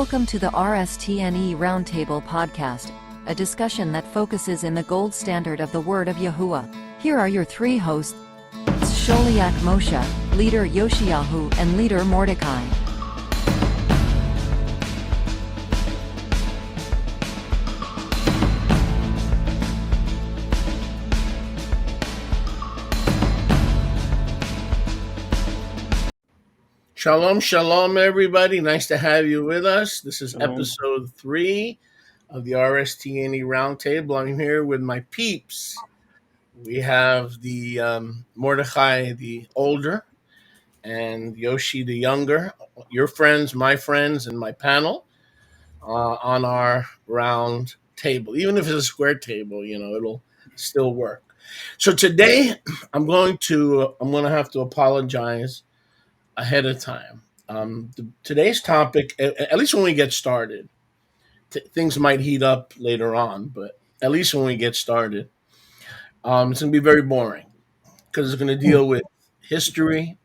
Welcome to the RSTNE Roundtable podcast, a discussion that focuses in the gold standard of the Word of Yahuwah. Here are your three hosts, Sholiach Moshe, leader Yoshiyahu, and leader Mordecai. Shalom, shalom, everybody. Nice to have you with us. This is episode 3 of the RSTNE Roundtable. I'm here with my peeps. We have the Mordecai, the older, and Yoshi, the younger. Your friends, my friends, and my panel on our round table. Even if it's a square table, it'll still work. So today, I'm going to have to apologize ahead of time. Today's topic, at least when we get started, things might heat up later on, but at least when we get started, it's going to be very boring because it's going to deal with history.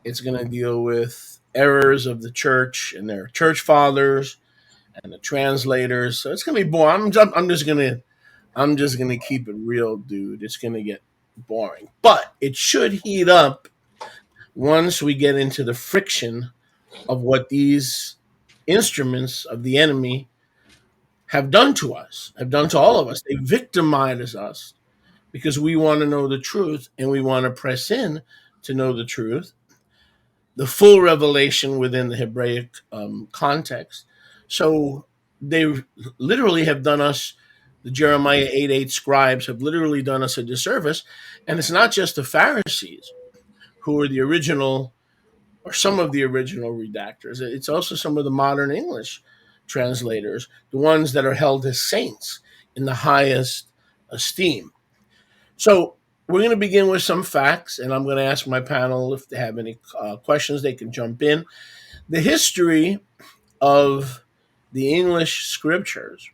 It's going to deal with errors of the church and their church fathers and the translators. So it's going to be boring. I'm just going to keep it real, dude. It's going to get boring, but it should heat up once we get into the friction of what these instruments of the enemy have done to us, have done to all of us. They victimize us because we want to know the truth and we want to press in to know the truth, the full revelation within the Hebraic context. So they literally have done us, the Jeremiah 8:8 scribes have literally done us a disservice. And it's not just the Pharisees who are the original, or some of the original redactors. It's also some of the modern English translators, the ones that are held as saints in the highest esteem. So we're going to begin with some facts, and I'm going to ask my panel if they have any questions, they can jump in. The history of the English scriptures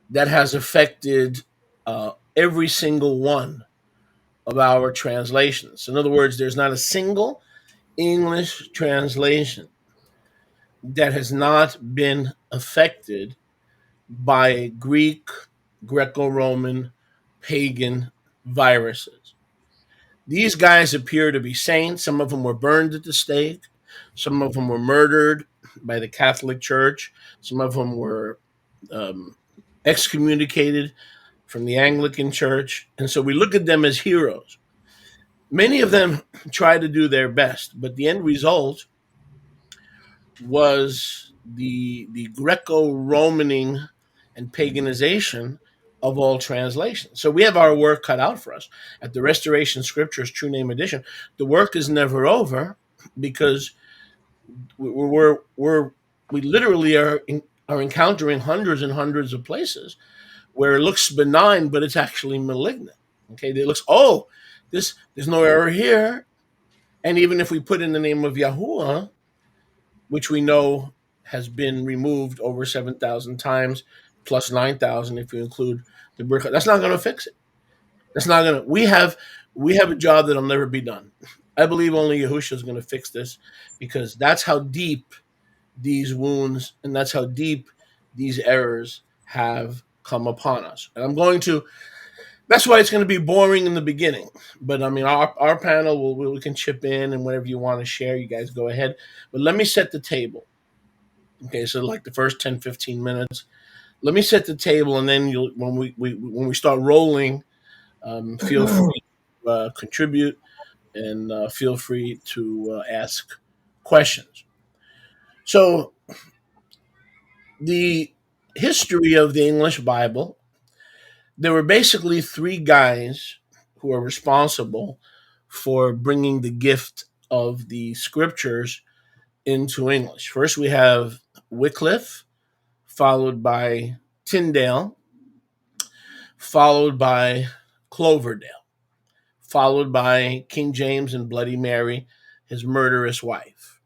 that has affected every single one of our translations. In other words, there's not a single English translation that has not been affected by Greek, Greco-Roman, pagan viruses. These guys appear to be saints. Some of them were burned at the stake. Some of them were murdered by the Catholic Church. Some of them were excommunicated from the Anglican Church. And so we look at them as heroes. Many of them try to do their best, but the end result was the Greco-Romaning and paganization of all translations. So we have our work cut out for us. At the Restoration Scriptures True Name Edition, the work is never over because we literally are encountering hundreds and hundreds of places where it looks benign, but it's actually malignant. Okay, it looks, there's no error here. And even if we put in the name of Yahuwah, which we know has been removed over 7,000 times, plus 9,000 if you include the Berkah, that's not going to fix it. That's not going to. We have a job that'll never be done. I believe only Yahushua is going to fix this because that's how deep these wounds and that's how deep these errors have come upon us. And that's why it's going to be boring in the beginning. But I mean, our panel, we can chip in and whatever you want to share, you guys go ahead. But let me set the table. Okay, so like the first 10, 15 minutes, let me set the table. And then when we start rolling, feel free to contribute and feel free to ask questions. So the history of the English Bible, there were basically 3 guys who are responsible for bringing the gift of the scriptures into English. First, we have Wycliffe, followed by Tyndale, followed by Cloverdale, followed by King James and Bloody Mary, his murderous wife.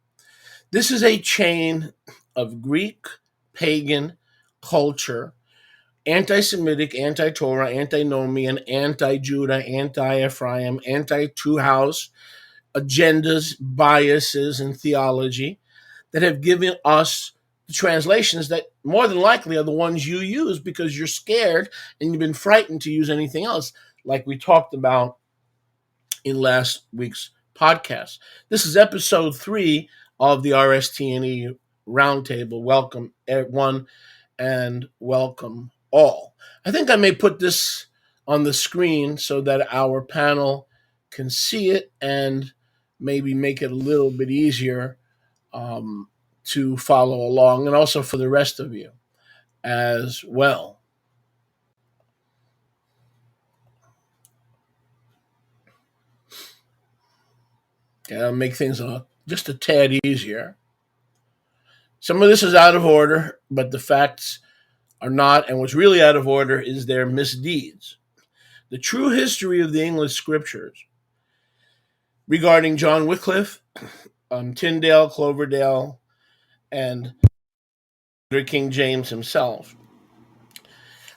This is a chain of Greek, pagan culture, anti-Semitic, anti-Torah, anti-Nomian, anti-Judah, anti-Ephraim, anti-Two-House agendas, biases, and theology that have given us the translations that more than likely are the ones you use because you're scared and you've been frightened to use anything else, like we talked about in last week's podcast. This is episode 3 of the RSTNE Roundtable. Welcome, everyone, and welcome all. I think I may put this on the screen so that our panel can see it and maybe make it a little bit easier to follow along, and also for the rest of you as well. Okay, I'll make things just a tad easier. Some of this is out of order, but the facts are not, and what's really out of order is their misdeeds. The true history of the English scriptures regarding John Wycliffe, Tyndale, Cloverdale, and King James himself.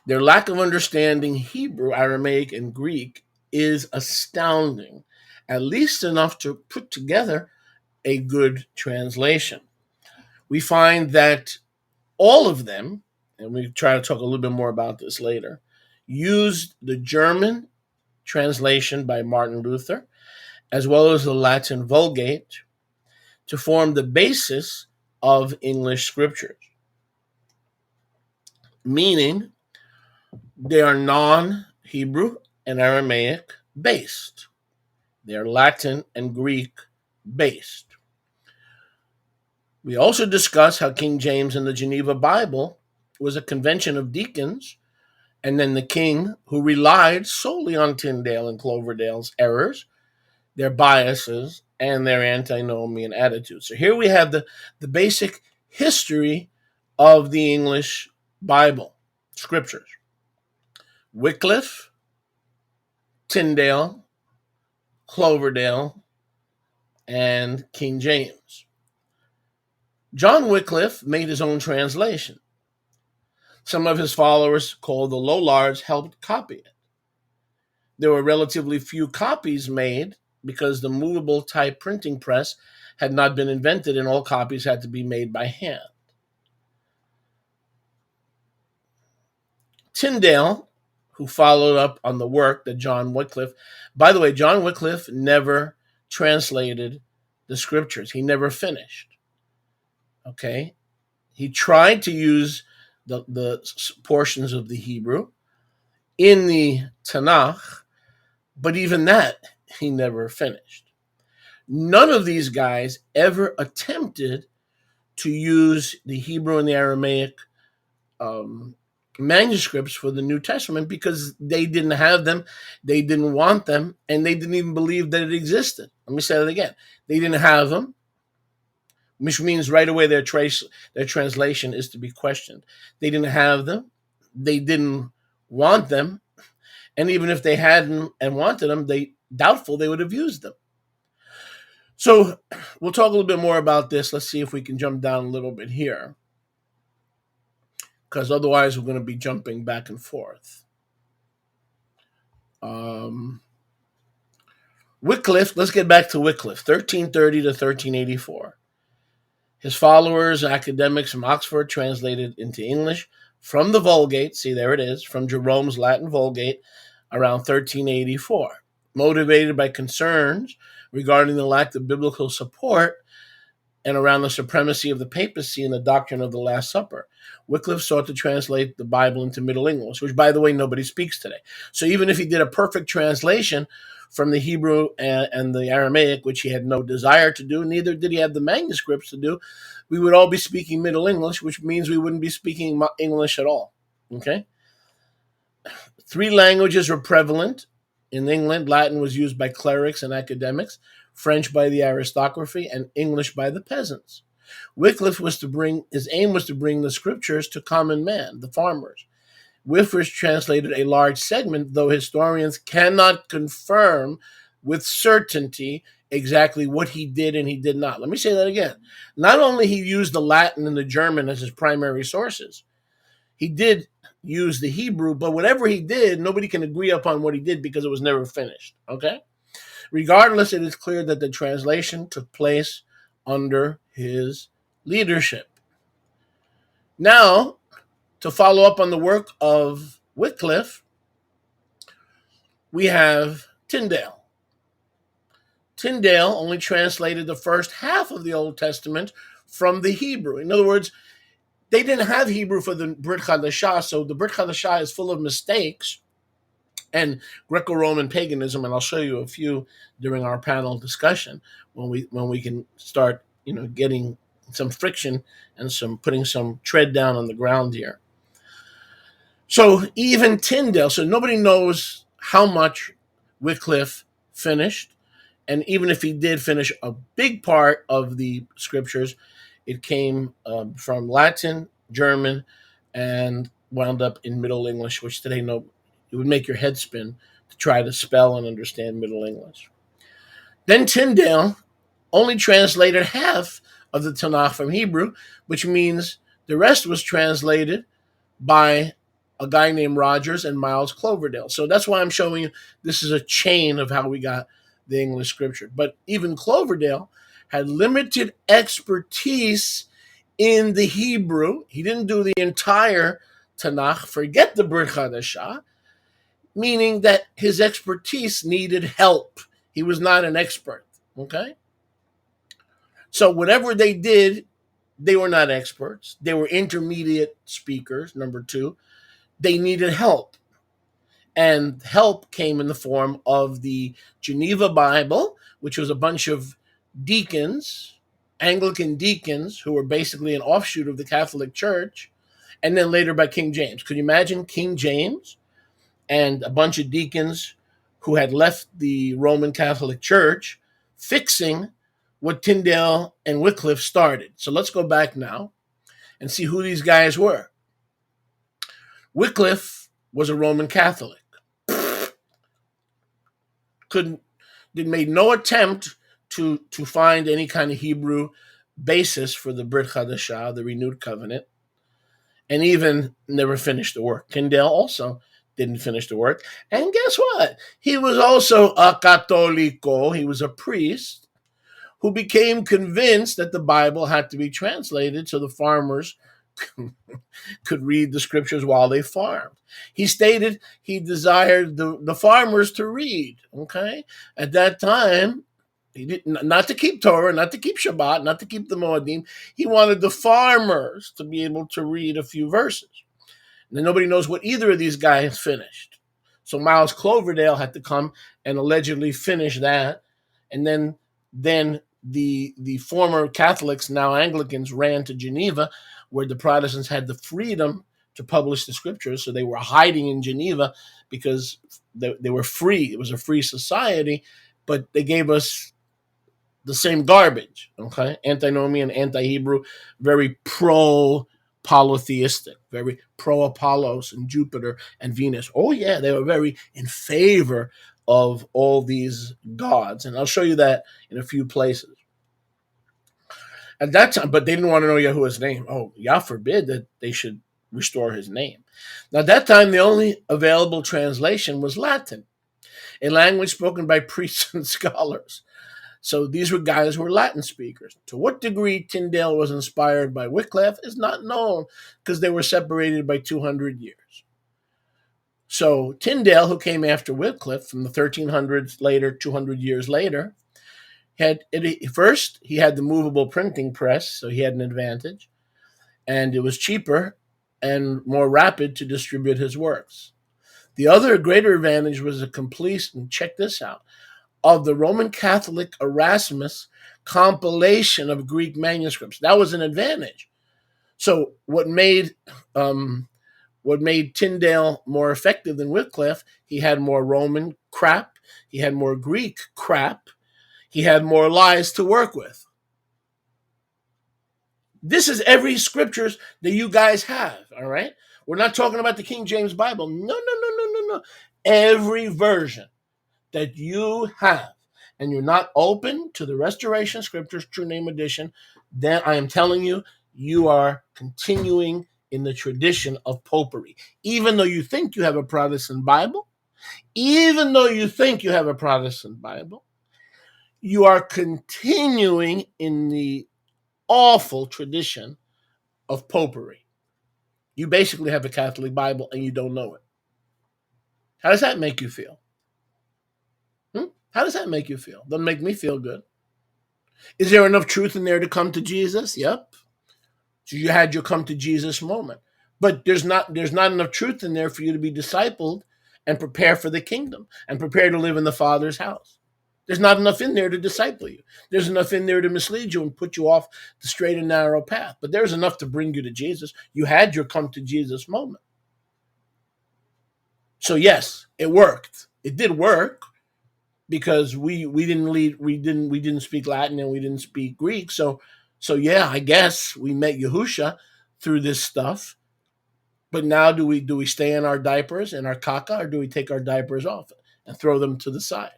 Their lack of understanding Hebrew, Aramaic, and Greek is astounding, at least enough to put together a good translation. We find that all of them, and we try to talk a little bit more about this later, used the German translation by Martin Luther, as well as the Latin Vulgate, to form the basis of English scriptures, meaning they are non-Hebrew and Aramaic based. They are Latin and Greek based. We also discuss how King James in the Geneva Bible was a convention of deacons, and then the king who relied solely on Tyndale and Cloverdale's errors, their biases, and their antinomian attitude. So here we have the basic history of the English Bible scriptures. Wycliffe, Tyndale, Cloverdale, and King James. John Wycliffe made his own translation. Some of his followers, called the Lollards, helped copy it. There were relatively few copies made because the movable type printing press had not been invented and all copies had to be made by hand. Tyndale, who followed up on the work that John Wycliffe, by the way, John Wycliffe never translated the scriptures. He never finished. Okay? He tried to use the portions of the Hebrew in the Tanakh, but even that he never finished. None of these guys ever attempted to use the Hebrew and the Aramaic manuscripts for the New Testament because they didn't have them, they didn't want them, and they didn't even believe that it existed. Let me say that again. They didn't have them, which means right away their translation is to be questioned. They didn't have them, they didn't want them, and even if they hadn't and wanted them, they doubtful they would have used them. So we'll talk a little bit more about this. Let's see if we can jump down a little bit here, because otherwise we're going to be jumping back and forth. Wycliffe, let's get back to Wycliffe, 1330 to 1384. His followers, academics from Oxford, translated into English from the Vulgate, see there it is, from Jerome's Latin Vulgate around 1384. Motivated by concerns regarding the lack of biblical support and around the supremacy of the papacy and the doctrine of the Last Supper, Wycliffe sought to translate the Bible into Middle English, which, by the way, nobody speaks today. So even if he did a perfect translation from the Hebrew and the Aramaic, which he had no desire to do, neither did he have the manuscripts to do, we would all be speaking Middle English, which means we wouldn't be speaking English at all. Okay? 3 languages were prevalent in England. Latin was used by clerics and academics, French by the aristocracy, and English by the peasants. Wycliffe his aim was to bring the scriptures to common man, the farmers. Wycliffe translated a large segment, though historians cannot confirm with certainty exactly what he did and he did not. Let me say that again. Not only he used the Latin and the German as his primary sources, he did use the Hebrew, but whatever he did, nobody can agree upon what he did because it was never finished. Okay? Regardless, it is clear that the translation took place under his leadership. Now, to follow up on the work of Wycliffe, we have Tyndale. Tyndale only translated the first half of the Old Testament from the Hebrew. In other words, they didn't have Hebrew for the Brit Chadashah, so the Brit Chadashah is full of mistakes and Greco-Roman paganism, and I'll show you a few during our panel discussion when we can start, getting some friction and putting some tread down on the ground here. So even Tyndale, so nobody knows how much Wycliffe finished, and even if he did finish a big part of the scriptures, it came from Latin, German, and wound up in Middle English, which today it would make your head spin to try to spell and understand Middle English. Then Tyndale only translated half of the Tanakh from Hebrew, which means the rest was translated by a guy named Rogers and Miles Cloverdale. So that's why I'm showing you this is a chain of how we got the English scripture. But even Cloverdale had limited expertise in the Hebrew. He didn't do the entire Tanakh, forget the Brit Chadashah, meaning that his expertise needed help. He was not an expert, okay? So whatever they did, they were not experts. They were intermediate speakers, number two. They needed help. And help came in the form of the Geneva Bible, which was a bunch of deacons, Anglican deacons, who were basically an offshoot of the Catholic Church, and then later by King James. Could you imagine King James and a bunch of deacons who had left the Roman Catholic Church fixing what Tyndale and Wycliffe started? So let's go back now and see who these guys were. Wycliffe was a Roman Catholic. Made no attempt to find any kind of Hebrew basis for the Brit Chadashah, the renewed covenant, and even never finished the work. Tyndale also didn't finish the work. And guess what? He was also a Católico. He was a priest who became convinced that the Bible had to be translated so the farmers could read the scriptures while they farmed. He stated he desired the farmers to read, okay? At that time, he didn't, not to keep Torah, not to keep Shabbat, not to keep the Moedim. He wanted the farmers to be able to read a few verses. And nobody knows what either of these guys finished. So Miles Cloverdale had to come and allegedly finish that. And then the former Catholics, now Anglicans, ran to Geneva, where the Protestants had the freedom to publish the scriptures. So they were hiding in Geneva because they were free. It was a free society, but they gave us the same garbage, okay? Antinomian, anti-Hebrew, very pro-polytheistic, very pro-Apollos and Jupiter and Venus. Oh yeah, they were very in favor of all these gods. And I'll show you that in a few places. At that time, but they didn't want to know Yahuwah's name. Oh, Yah forbid that they should restore his name. Now, at that time, the only available translation was Latin, a language spoken by priests and scholars. So these were guys who were Latin speakers. To what degree Tyndale was inspired by Wycliffe is not known because they were separated by 200 years. So Tyndale, who came after Wycliffe from the 1300s later, 200 years later, he had the movable printing press, so he had an advantage, and it was cheaper and more rapid to distribute his works. The other greater advantage was a complete, and check this out, of the Roman Catholic Erasmus compilation of Greek manuscripts. That was an advantage. So what made Tyndale more effective than Wycliffe, he had more Roman crap, he had more Greek crap, he had more lies to work with. This is every scriptures that you guys have, all right? We're not talking about the King James Bible. No. Every version that you have, and you're not open to the Restoration Scriptures True Name Edition, then I am telling you, you are continuing in the tradition of popery. Even though you think you have a Protestant Bible, you are continuing in the awful tradition of popery. You basically have a Catholic Bible and you don't know it. How does that make you feel? How does that make you feel? Doesn't make me feel good. Is there enough truth in there to come to Jesus? Yep. So you had your come to Jesus moment. But there's not enough truth in there for you to be discipled and prepare for the kingdom and prepare to live in the Father's house. There's not enough in there to disciple you. There's enough in there to mislead you and put you off the straight and narrow path. But there's enough to bring you to Jesus. You had your come to Jesus moment. So yes, it worked. It did work because we didn't speak Latin and we didn't speak Greek. So yeah, I guess we met Yahusha through this stuff. But now do we stay in our diapers and our caca, or do we take our diapers off and throw them to the side?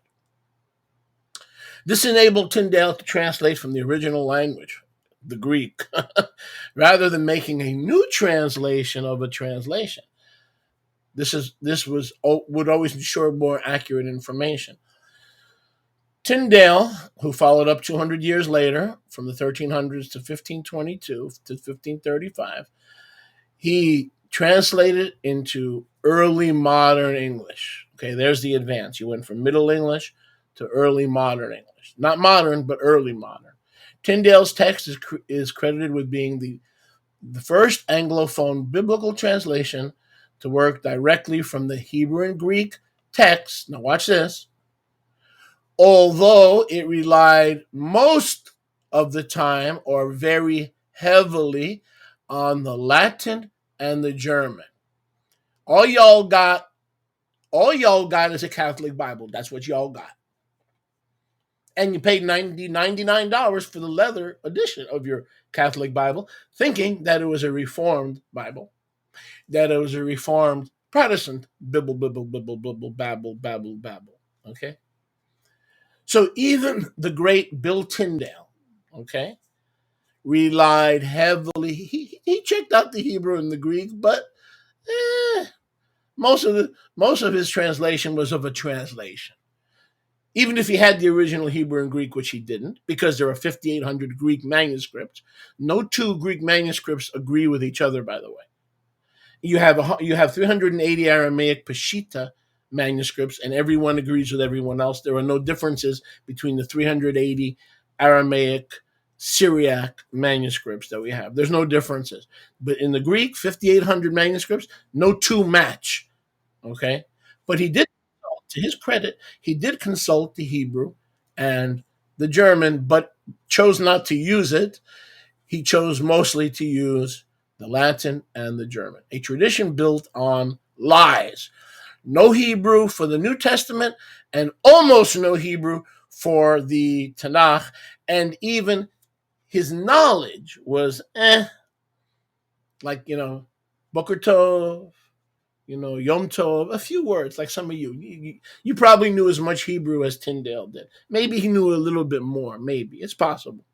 This enabled Tyndale to translate from the original language, the Greek, rather than making a new translation of a translation. This would always ensure more accurate information. Tyndale, who followed up 200 years later, from the 1300s to 1522 to 1535, he translated into early modern English. Okay, there's the advance. You went from Middle English to early modern English. Not modern, but early modern. Tyndale's text is credited with being the first Anglophone biblical translation to work directly from the Hebrew and Greek texts. Now watch this. Although it relied most of the time or very heavily on the Latin and the German. All y'all got is a Catholic Bible. That's what y'all got. And you paid $99 for the leather edition of your Catholic Bible, thinking that it was a Reformed Bible, that it was a Reformed Protestant babble. Okay? So even the great Bill Tyndale, okay, relied heavily. He checked out the Hebrew and the Greek, but most of his translation was of a translation. Even if he had the original Hebrew and Greek, which he didn't, because there are 5,800 Greek manuscripts. No two Greek manuscripts agree with each other, by the way. You have 380 Aramaic Peshitta manuscripts, and everyone agrees with everyone else. There are no differences between the 380 Aramaic Syriac manuscripts that we have. There's no differences. But in the Greek, 5,800 manuscripts, no two match. Okay? But he did, to his credit, he did consult the Hebrew and the German, but chose not to use it. He chose mostly to use the Latin and the German, a tradition built on lies. No Hebrew for the New Testament and almost no Hebrew for the Tanakh, and even his knowledge was like, Boker Tov, Yom Tov, a few words, like some of you. You probably knew as much Hebrew as Tyndale did. Maybe he knew a little bit more. Maybe. It's possible.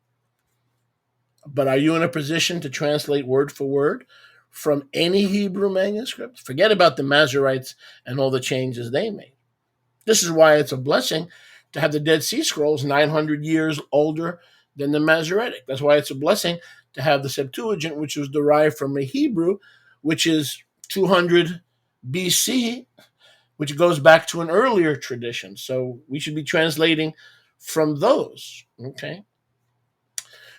But are you in a position to translate word for word from any Hebrew manuscript? Forget about the Masoretes and all the changes they made. This is why it's a blessing to have the Dead Sea Scrolls 900 years older than the Masoretic. That's why it's a blessing to have the Septuagint, which was derived from a Hebrew, which is 200 BC, which goes back to an earlier tradition. So we should be translating from those, okay?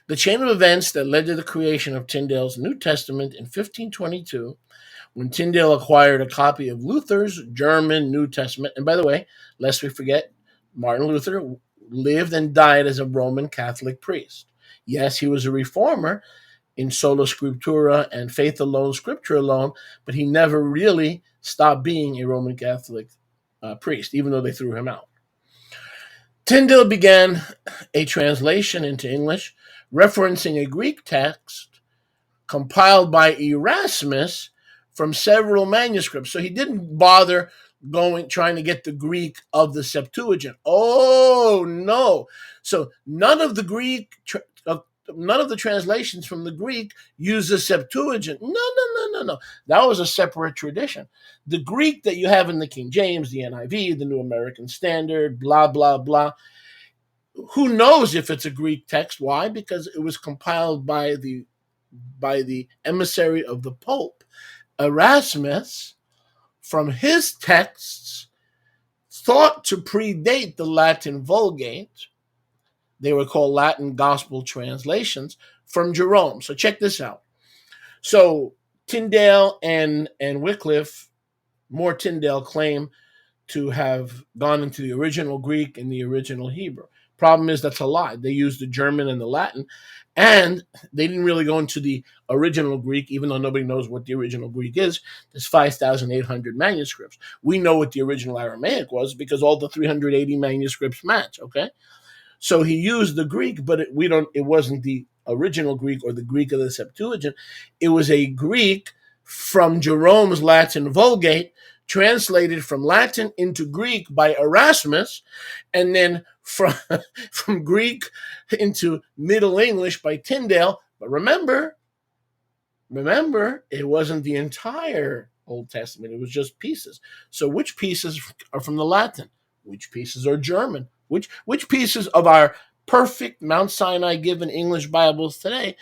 The chain of events that led to the creation of Tyndale's New Testament in 1522, when Tyndale acquired a copy of Luther's German New Testament. And by the way, lest we forget, Martin Luther lived and died as a Roman Catholic priest. Yes, he was a reformer in sola scriptura and faith alone, scripture alone, but he never really stopped being a Roman Catholic priest, even though they threw him out. Tyndale began a translation into English referencing a Greek text compiled by Erasmus from several manuscripts. So he didn't bother trying to get the Greek of the Septuagint. Oh, no. So none of the translations from the Greek use the Septuagint. No. That was a separate tradition. The Greek that you have in the King James, the NIV, the New American Standard, blah, blah, blah. Who knows if it's a Greek text? Why? Because it was compiled by the emissary of the Pope. Erasmus, from his texts, thought to predate the Latin Vulgate. They were called Latin Gospel translations from Jerome. So check this out. So Tyndale and Wycliffe, more Tyndale, claim to have gone into the original Greek and the original Hebrew. Problem is, that's a lie. They used the German and the Latin, and they didn't really go into the original Greek, even though nobody knows what the original Greek is. There's 5,800 manuscripts. We know what the original Aramaic was because all the 380 manuscripts match, okay? So he used the Greek, but it wasn't the original Greek or the Greek of the Septuagint. It was a Greek from Jerome's Latin Vulgate, translated from Latin into Greek by Erasmus, and then from Greek into Middle English by Tyndale. But remember, it wasn't the entire Old Testament. It was just pieces. So which pieces are from the Latin? Which pieces are German? Which pieces of our perfect Mount Sinai given English Bibles today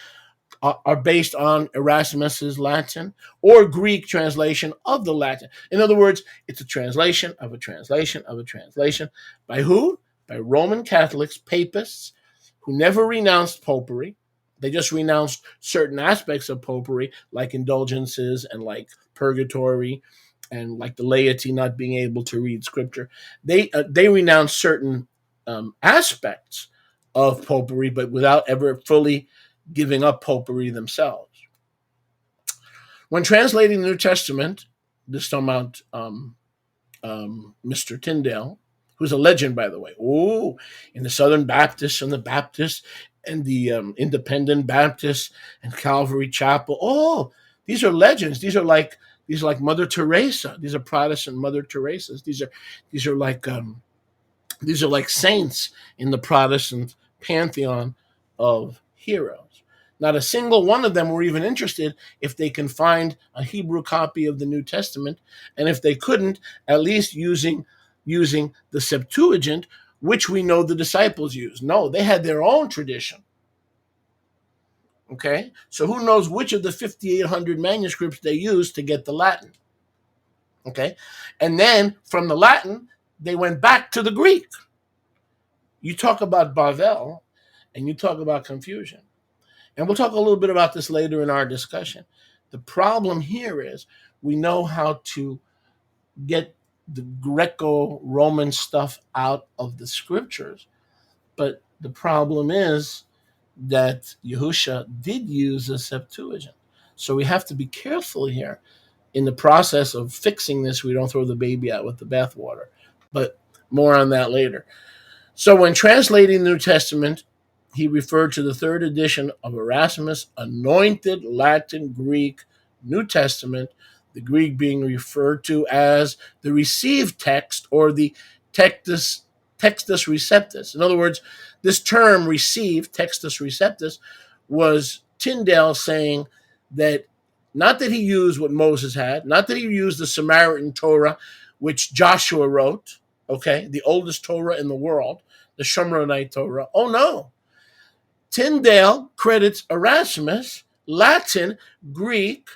are based on Erasmus's Latin or Greek translation of the Latin? In other words, it's a translation of a translation of a translation. By who? By Roman Catholics, papists, who never renounced popery. They just renounced certain aspects of popery, like indulgences and like purgatory, and like the laity not being able to read scripture. They renounced certain aspects of popery, but without ever fully giving up popery themselves. When translating the New Testament, this talking about Mr. Tyndale, who's a legend, by the way. Oh, in the Southern Baptists and the Baptists and the Independent Baptists and Calvary Chapel. Oh, these are legends. These are like Mother Teresa. These are Protestant Mother Teresas. These are like saints in the Protestant pantheon of heroes. Not a single one of them were even interested if they can find a Hebrew copy of the New Testament, and if they couldn't, at least using the Septuagint, which we know the disciples used. No, they had their own tradition. Okay? So who knows which of the 5,800 manuscripts they used to get the Latin? Okay? And then from the Latin, they went back to the Greek. You talk about Bavel, and you talk about confusion. And we'll talk a little bit about this later in our discussion. The problem here is we know how to get the Greco-Roman stuff out of the scriptures, but the problem is that Yahusha did use the Septuagint. So we have to be careful here. In the process of fixing this, we don't throw the baby out with the bathwater. But more on that later. So when translating the New Testament, he referred to the third edition of Erasmus' anointed Latin Greek New Testament, the Greek being referred to as the received text or the Textus Receptus. In other words, this term received, Textus Receptus, was Tyndale saying that not that he used what Moses had, not that he used the Samaritan Torah, which Joshua wrote, okay, the oldest Torah in the world, the Shomronite Torah. Oh, no. Tyndale credits Erasmus, Latin, Greek.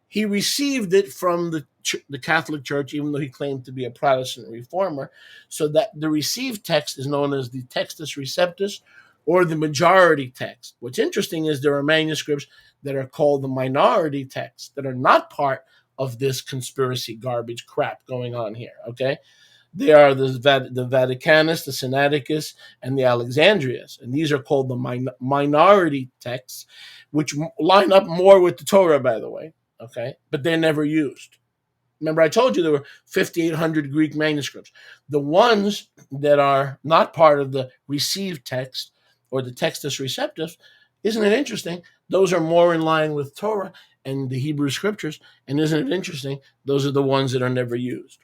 He received it from the Catholic Church, even though he claimed to be a Protestant reformer, so that the received text is known as the Textus Receptus or the majority text. What's interesting is there are manuscripts that are called the minority text that are not part of this conspiracy garbage crap going on here, okay? They are the Vaticanus, the Sinaiticus, and the Alexandrias. And these are called the minority texts, which line up more with the Torah, by the way, okay? But they're never used. Remember, I told you there were 5,800 Greek manuscripts. The ones that are not part of the received text or the Textus Receptus, isn't it interesting? Those are more in line with Torah and the Hebrew scriptures. And isn't it interesting? Those are the ones that are never used.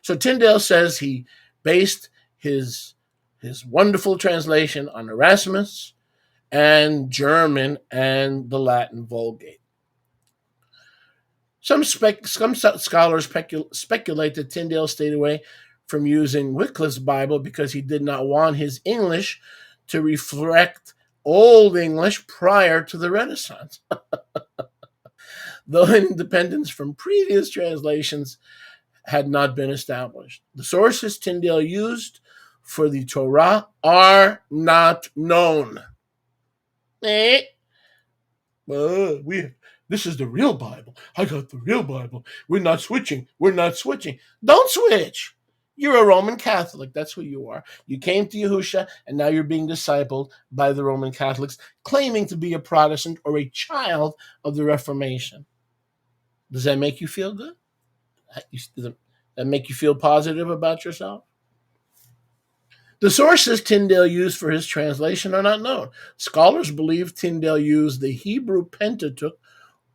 So Tyndale says he based his wonderful translation on Erasmus and German and the Latin Vulgate. Some scholars speculate that Tyndale stayed away from using Wycliffe's Bible because he did not want his English to reflect Old English prior to the Renaissance. though independence from previous translations had not been established. The sources Tyndale used for the Torah are not known. This is the real Bible. I got the real Bible. We're not switching. Don't switch. You're a Roman Catholic. That's who you are. You came to Yahusha, and now you're being discipled by the Roman Catholics, claiming to be a Protestant or a child of the Reformation. Does that make you feel good? Does that make you feel positive about yourself? The sources Tyndale used for his translation are not known. Scholars believe Tyndale used the Hebrew Pentateuch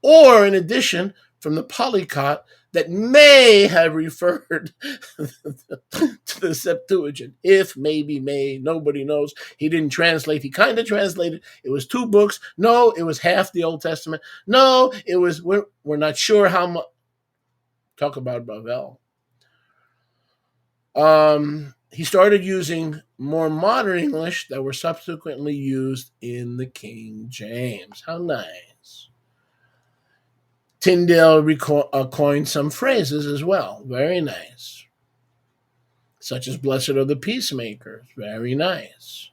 or an edition from the Polyglot that may have referred to the Septuagint. If, maybe, may, nobody knows. He didn't translate. He kind of translated. It was 2 books. No, it was half the Old Testament. No, it was, we're not sure how much. Talk about Bavel. He started using more modern English that were subsequently used in the King James. How nice. Tyndale coined some phrases as well. Very nice. Such as blessed are the peacemakers. Very nice.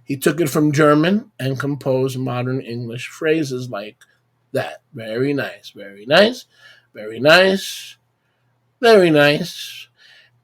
He took it from German and composed modern English phrases like that. Very nice. Very nice. Very nice. Very nice.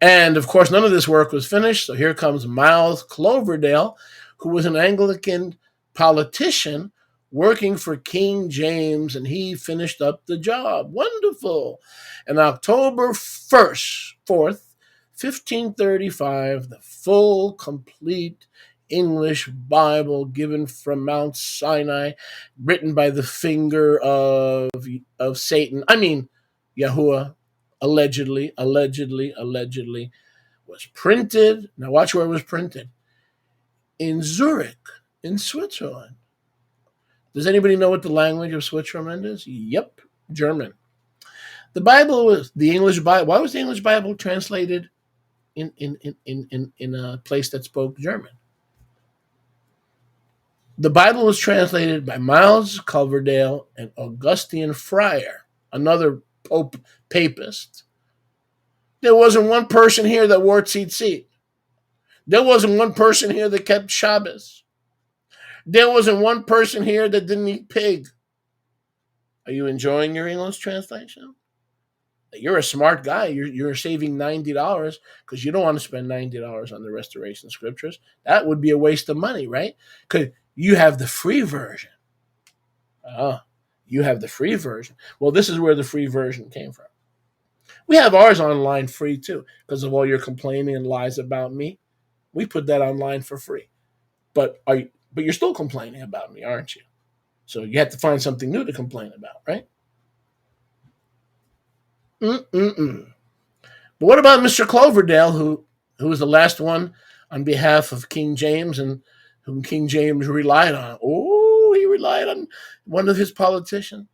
And, of course, none of this work was finished, so here comes Miles Cloverdale, who was an Anglican politician working for King James, and he finished up the job. Wonderful. And October 4th, 1535, the full, complete English Bible given from Mount Sinai, written by the finger of Satan, Yahuwah, allegedly, was printed. Now watch where it was printed. In Zurich, in Switzerland. Does anybody know what the language of Switzerland is? Yep, German. The Bible was the English Bible. Why was the English Bible translated in a place that spoke German? The Bible was translated by Miles Coverdale and Augustine Friar, another papist. There wasn't one person here that wore tzitzit. There wasn't one person here that kept Shabbos. There wasn't one person here that didn't eat pig. Are you enjoying your English translation? You're a smart guy. You're saving $90 because you don't want to spend $90 on the Restoration Scriptures. That would be a waste of money, right? Because you have the free version. You have the free version. Well, this is where the free version came from. We have ours online free too, because of all your complaining and lies about me. We put that online for free. But you're still complaining about me, aren't you? So you have to find something new to complain about, right? But what about Mr. Cloverdale, who was the last one on behalf of King James and whom King James relied on? Oh, he relied on one of his politicians.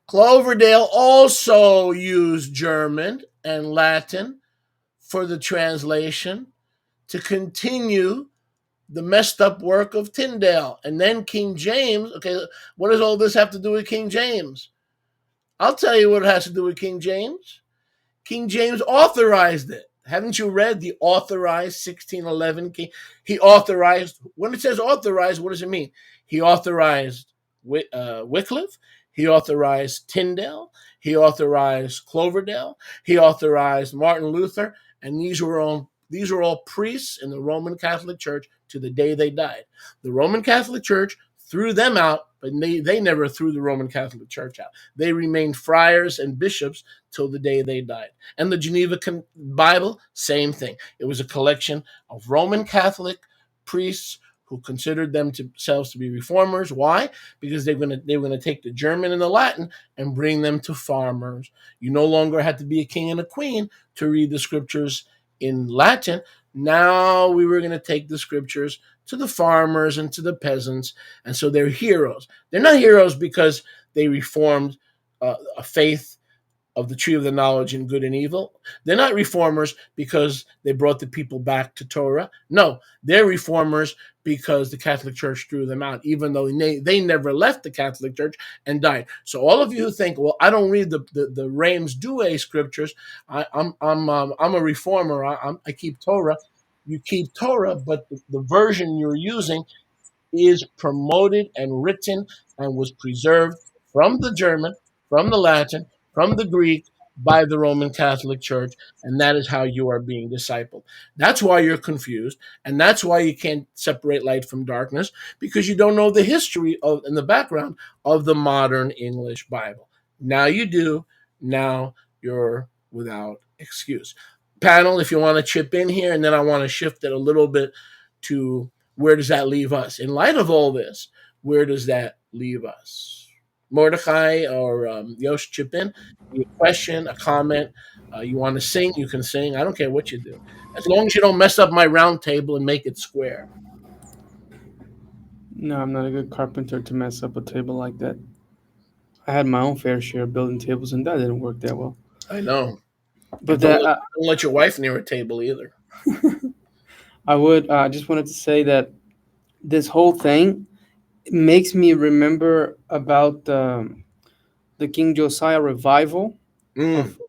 Cloverdale also used German and Latin for the translation to continue the messed up work of Tyndale. And then King James, okay, what does all this have to do with King James? I'll tell you what it has to do with King James. King James authorized it. Haven't you read the authorized 1611 king? He authorized, when it says authorized, what does it mean? He authorized Wycliffe. He authorized Tyndale. He authorized Cloverdale. He authorized Martin Luther. And these were all priests in the Roman Catholic Church to the day they died. The Roman Catholic Church threw them out, but they never threw the Roman Catholic Church out. They remained friars and bishops till the day they died. And the Geneva Bible, same thing. It was a collection of Roman Catholic priests who considered themselves to be reformers. Why? Because they were going to take the German and the Latin and bring them to farmers. You no longer had to be a king and a queen to read the scriptures in Latin. Now we were going to take the scriptures to the farmers and to the peasants. And so they're heroes. They're not heroes because they reformed a faith of the tree of the knowledge in good and evil. They're not reformers because they brought the people back to Torah. No, they're reformers because the Catholic Church threw them out, even though they never left the Catholic Church and died. So all of you who think, well, I don't read the Reims Douay scriptures, I'm a reformer, I keep Torah. You keep Torah, but the version you're using is promoted and written and was preserved from the German, from the Latin, from the Greek by the Roman Catholic Church, and that is how you are being discipled. That's why you're confused, and that's why you can't separate light from darkness, because you don't know the history of and the background of the modern English Bible. Now you do. Now you're without excuse. Panel, if you want to chip in here, and then I want to shift it a little bit to where does that leave us? In light of all this, where does that leave us? Mordechai or Yosh, chip in. A question, a comment. You want to sing, you can sing. I don't care what you do. As long as you don't mess up my round table and make it square. No, I'm not a good carpenter to mess up a table like that. I had my own fair share of building tables, and that didn't work that well. I know. But Don't let your wife near a table either. I just wanted to say that this whole thing makes me remember about the King Josiah revival Mm. of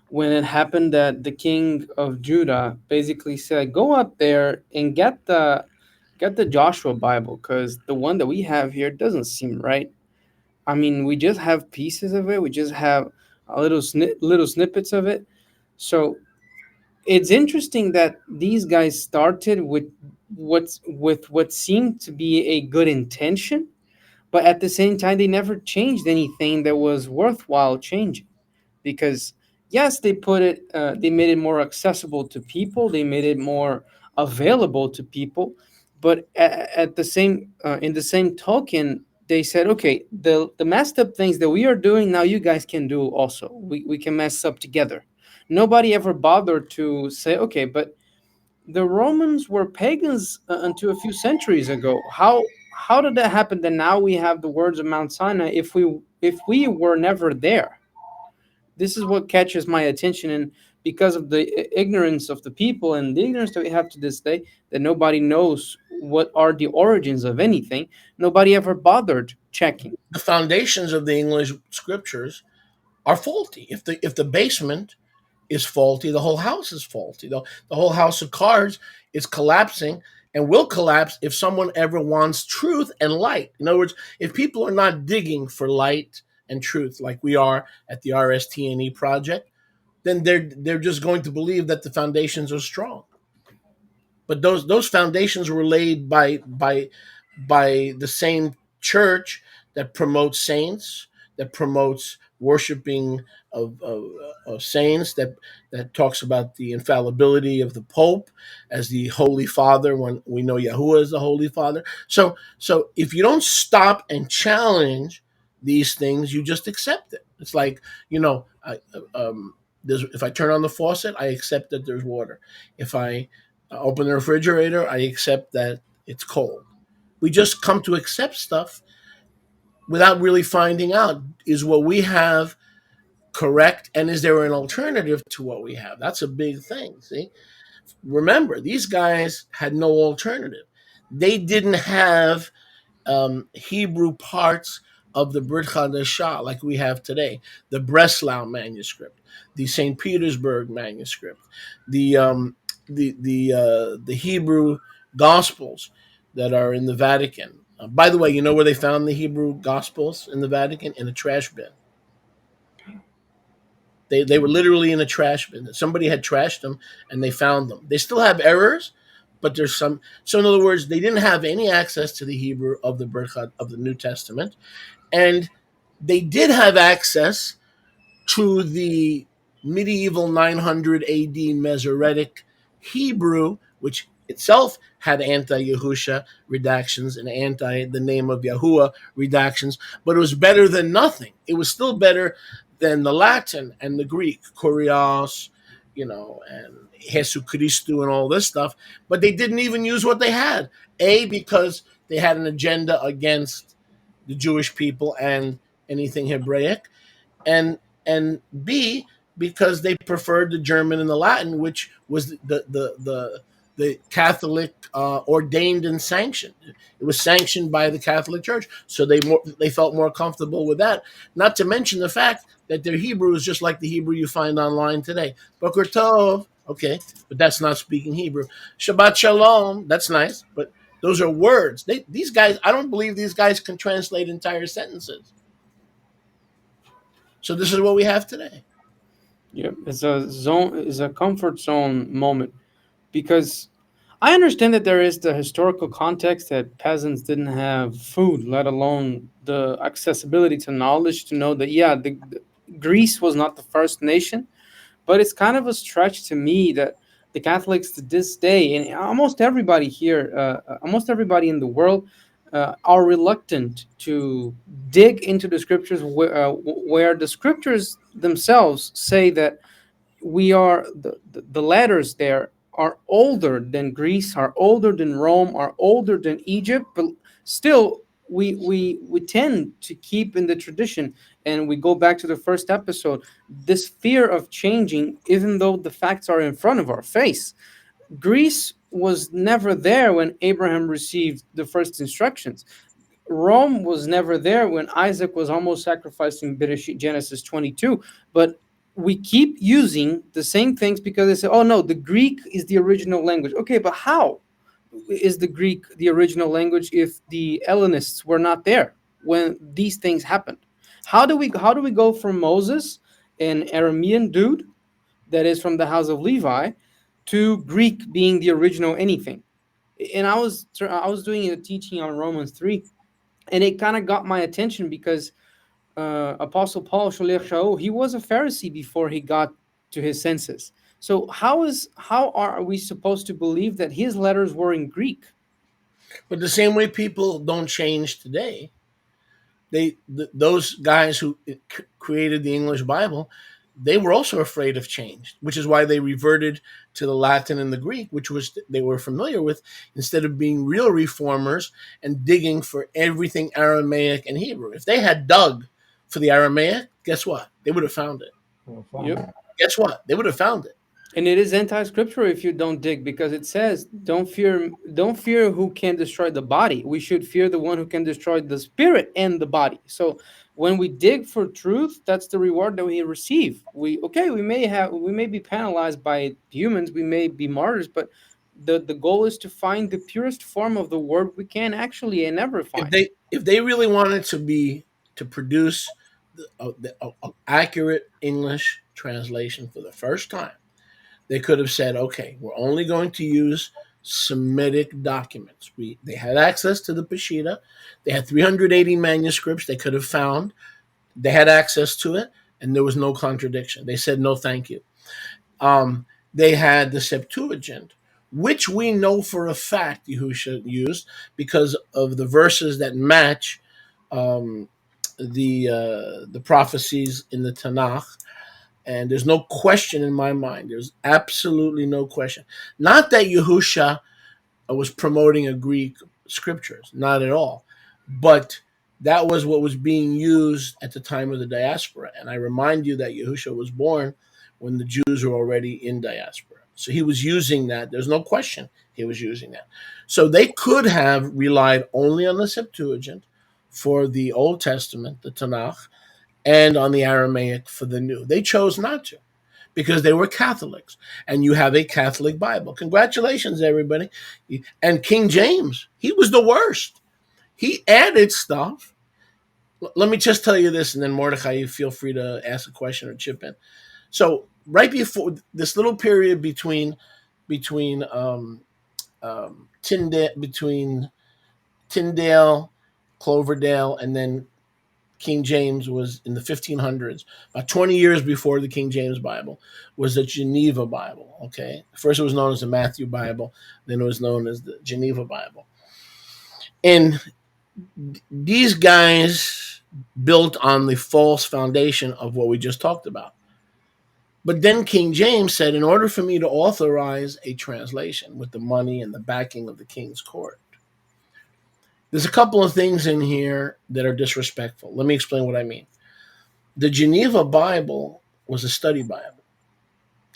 when it happened that the king of Judah basically said, "Go out there and get the Joshua Bible, because the one that we have here doesn't seem right. I mean, we just have pieces of it. We just have a little snippets of it. So it's interesting that these guys started with what seemed to be a good intention, but at the same time they never changed anything that was worthwhile changing, because yes, they made it more accessible to people, they made it more available to people, but at the same in the same token, they said, okay, the messed up things that we are doing now, you guys can do also. We can mess up together. Nobody ever bothered to say, okay, but the Romans were pagans until a few centuries ago. How did that happen that now we have the words of Mount Sinai if we were never there? This is what catches my attention, and because of the ignorance of the people and the ignorance that we have to this day, that nobody knows what are the origins of anything, nobody ever bothered checking. The foundations of the English scriptures are faulty. If the basement is faulty, the whole house is faulty. The whole house of cards is collapsing and will collapse if someone ever wants truth and light. In other words, if people are not digging for light and truth like we are at the RSTNE project, then they're just going to believe that the foundations are strong. But those foundations were laid by the same church that promotes saints, that promotes worshiping of saints, that talks about the infallibility of the Pope as the Holy Father, when we know Yahuwah is the Holy Father. So if you don't stop and challenge these things, you just accept it. It's like, if I turn on the faucet, I accept that there's water. If I open the refrigerator, I accept that it's cold. We just come to accept stuff without really finding out, is what we have correct, and is there an alternative to what we have? That's a big thing. See, remember, these guys had no alternative. They didn't have Hebrew parts of the Brit Hadashah like we have today. The Breslau manuscript, the St. Petersburg manuscript, the Hebrew Gospels that are in the Vatican. By the way, you know where they found the Hebrew Gospels in the Vatican? In a trash bin. They were literally in a trash bin. Somebody had trashed them, and they found them. They still have errors, but there's some. So in other words, they didn't have any access to the Hebrew of the Berchad of the New Testament, and they did have access to the medieval 900 A.D. Masoretic Hebrew, which itself had anti-Yahusha redactions and anti the name of Yahuwah redactions, but it was better than nothing. It was still better than the Latin and the Greek, Kurios, and Jesu Christu and all this stuff. But they didn't even use what they had. Because they had an agenda against the Jewish people and anything Hebraic, and and B, because they preferred the German and the Latin, which was the Catholic ordained and sanctioned. It was sanctioned by the Catholic Church, so they felt more comfortable with that. Not to mention the fact that their Hebrew is just like the Hebrew you find online today. Boker Tov, okay, but that's not speaking Hebrew. Shabbat Shalom, that's nice, but those are words. These guys, I don't believe these guys can translate entire sentences. So this is what we have today. Yep, it's a comfort zone moment, because I understand that there is the historical context that peasants didn't have food, let alone the accessibility to knowledge to know that, yeah, the Greece was not the first nation. But it's kind of a stretch to me that the Catholics to this day, and almost everybody here, almost everybody in the world, are reluctant to dig into the scriptures, where the scriptures themselves say that we are the letters there are older than Greece, are older than Rome, are older than Egypt, but still we tend to keep in the tradition, and we go back to the first episode, this fear of changing even though the facts are in front of our face. Greece was never there when Abraham received the first instructions. Rome was never there when Isaac was almost sacrificing Bereshit, Genesis 22. But we keep using the same things because they say, oh no, the Greek is the original language. Okay, but how is the Greek the original language if the Hellenists were not there when these things happened? How do we go from Moses, an Aramean dude that is from the house of Levi, to Greek being the original anything? And I was doing a teaching on Romans 3, and it kind of got my attention because Apostle Paul, Sholiach, he was a Pharisee before he got to his senses. So how are we supposed to believe that his letters were in Greek? But the same way people don't change today, those guys who created the English Bible, they were also afraid of change, which is why they reverted to the Latin and the Greek, which was they were familiar with, instead of being real reformers and digging for everything Aramaic and Hebrew. If they had dug for the Aramaic, guess what? They would have found it. Yep. Guess what? They would have found it. And it is anti-scriptural if you don't dig, because it says, don't fear who can destroy the body. We should fear the one who can destroy the spirit and the body. So when we dig for truth, that's the reward that we receive. We may be penalized by humans, we may be martyrs, but the goal is to find the purest form of the word we can actually and ever find. If they really wanted to produce the accurate English translation for the first time, they could have said, okay, we're only going to use Semitic documents. They had access to the Peshitta. They had 380 manuscripts they could have found. They had access to it, and there was no contradiction. They said, no, thank you. They had the Septuagint, which we know for a fact Yehusha used because of the verses that match the prophecies in the Tanakh. And there's no question in my mind. There's absolutely no question. Not that Yehusha was promoting a Greek scriptures, not at all. But that was what was being used at the time of the diaspora. And I remind you that Yehusha was born when the Jews were already in diaspora. So he was using that. There's no question he was using that. So they could have relied only on the Septuagint for the Old Testament, the Tanakh, and on the Aramaic for the New. They chose not to because they were Catholics, and you have a Catholic Bible. Congratulations, everybody. And King James, he was the worst. He added stuff. Let me just tell you this, and then Mordechai, you feel free to ask a question or chip in. So right before this little period between Tyndale, Cloverdale, and then King James was in the 1500s, about 20 years before the King James Bible, was the Geneva Bible, okay? First it was known as the Matthew Bible, then it was known as the Geneva Bible. And these guys built on the false foundation of what we just talked about. But then King James said, in order for me to authorize a translation with the money and the backing of the king's court, there's a couple of things in here that are disrespectful. Let me explain what I mean. The Geneva Bible was a study Bible,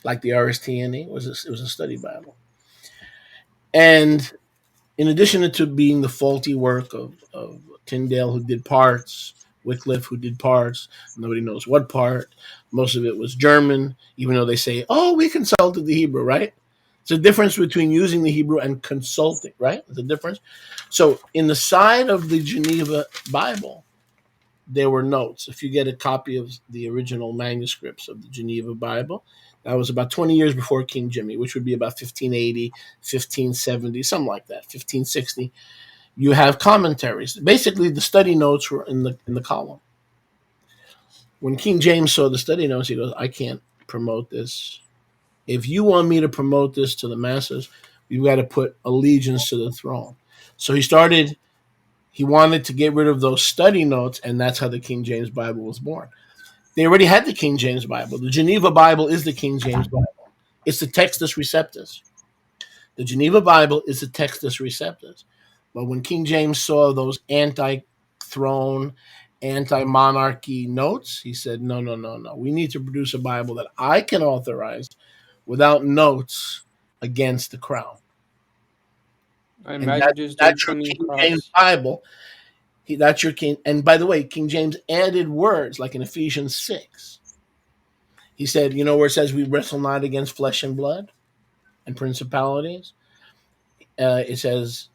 like the RSTNE it was a study Bible. And in addition to being the faulty work of Tyndale, who did parts, Wycliffe, who did parts, nobody knows what part, most of it was German, even though they say, oh, we consulted the Hebrew, right? It's a difference between using the Hebrew and consulting, right? There's a difference. So in the side of the Geneva Bible, there were notes. If you get a copy of the original manuscripts of the Geneva Bible, that was about 20 years before King Jimmy, which would be about 1580, 1570, something like that, 1560. You have commentaries. Basically, the study notes were in the column. When King James saw the study notes, he goes, I can't promote this. If you want me to promote this to the masses, you've got to put allegiance to the throne. So he wanted to get rid of those study notes, and that's how the King James Bible was born. They already had the King James Bible. The Geneva Bible is the King James Bible. It's the Textus Receptus. The Geneva Bible is the Textus Receptus. But when King James saw those anti-throne, anti-monarchy notes, he said, no, no, no, no. We need to produce a Bible that I can authorize without notes against the crown. I And imagine just doing that's your 20 King James across. Bible. That's your king. And by the way, King James added words like in Ephesians 6. He said, you know where it says we wrestle not against flesh and blood and principalities? It says,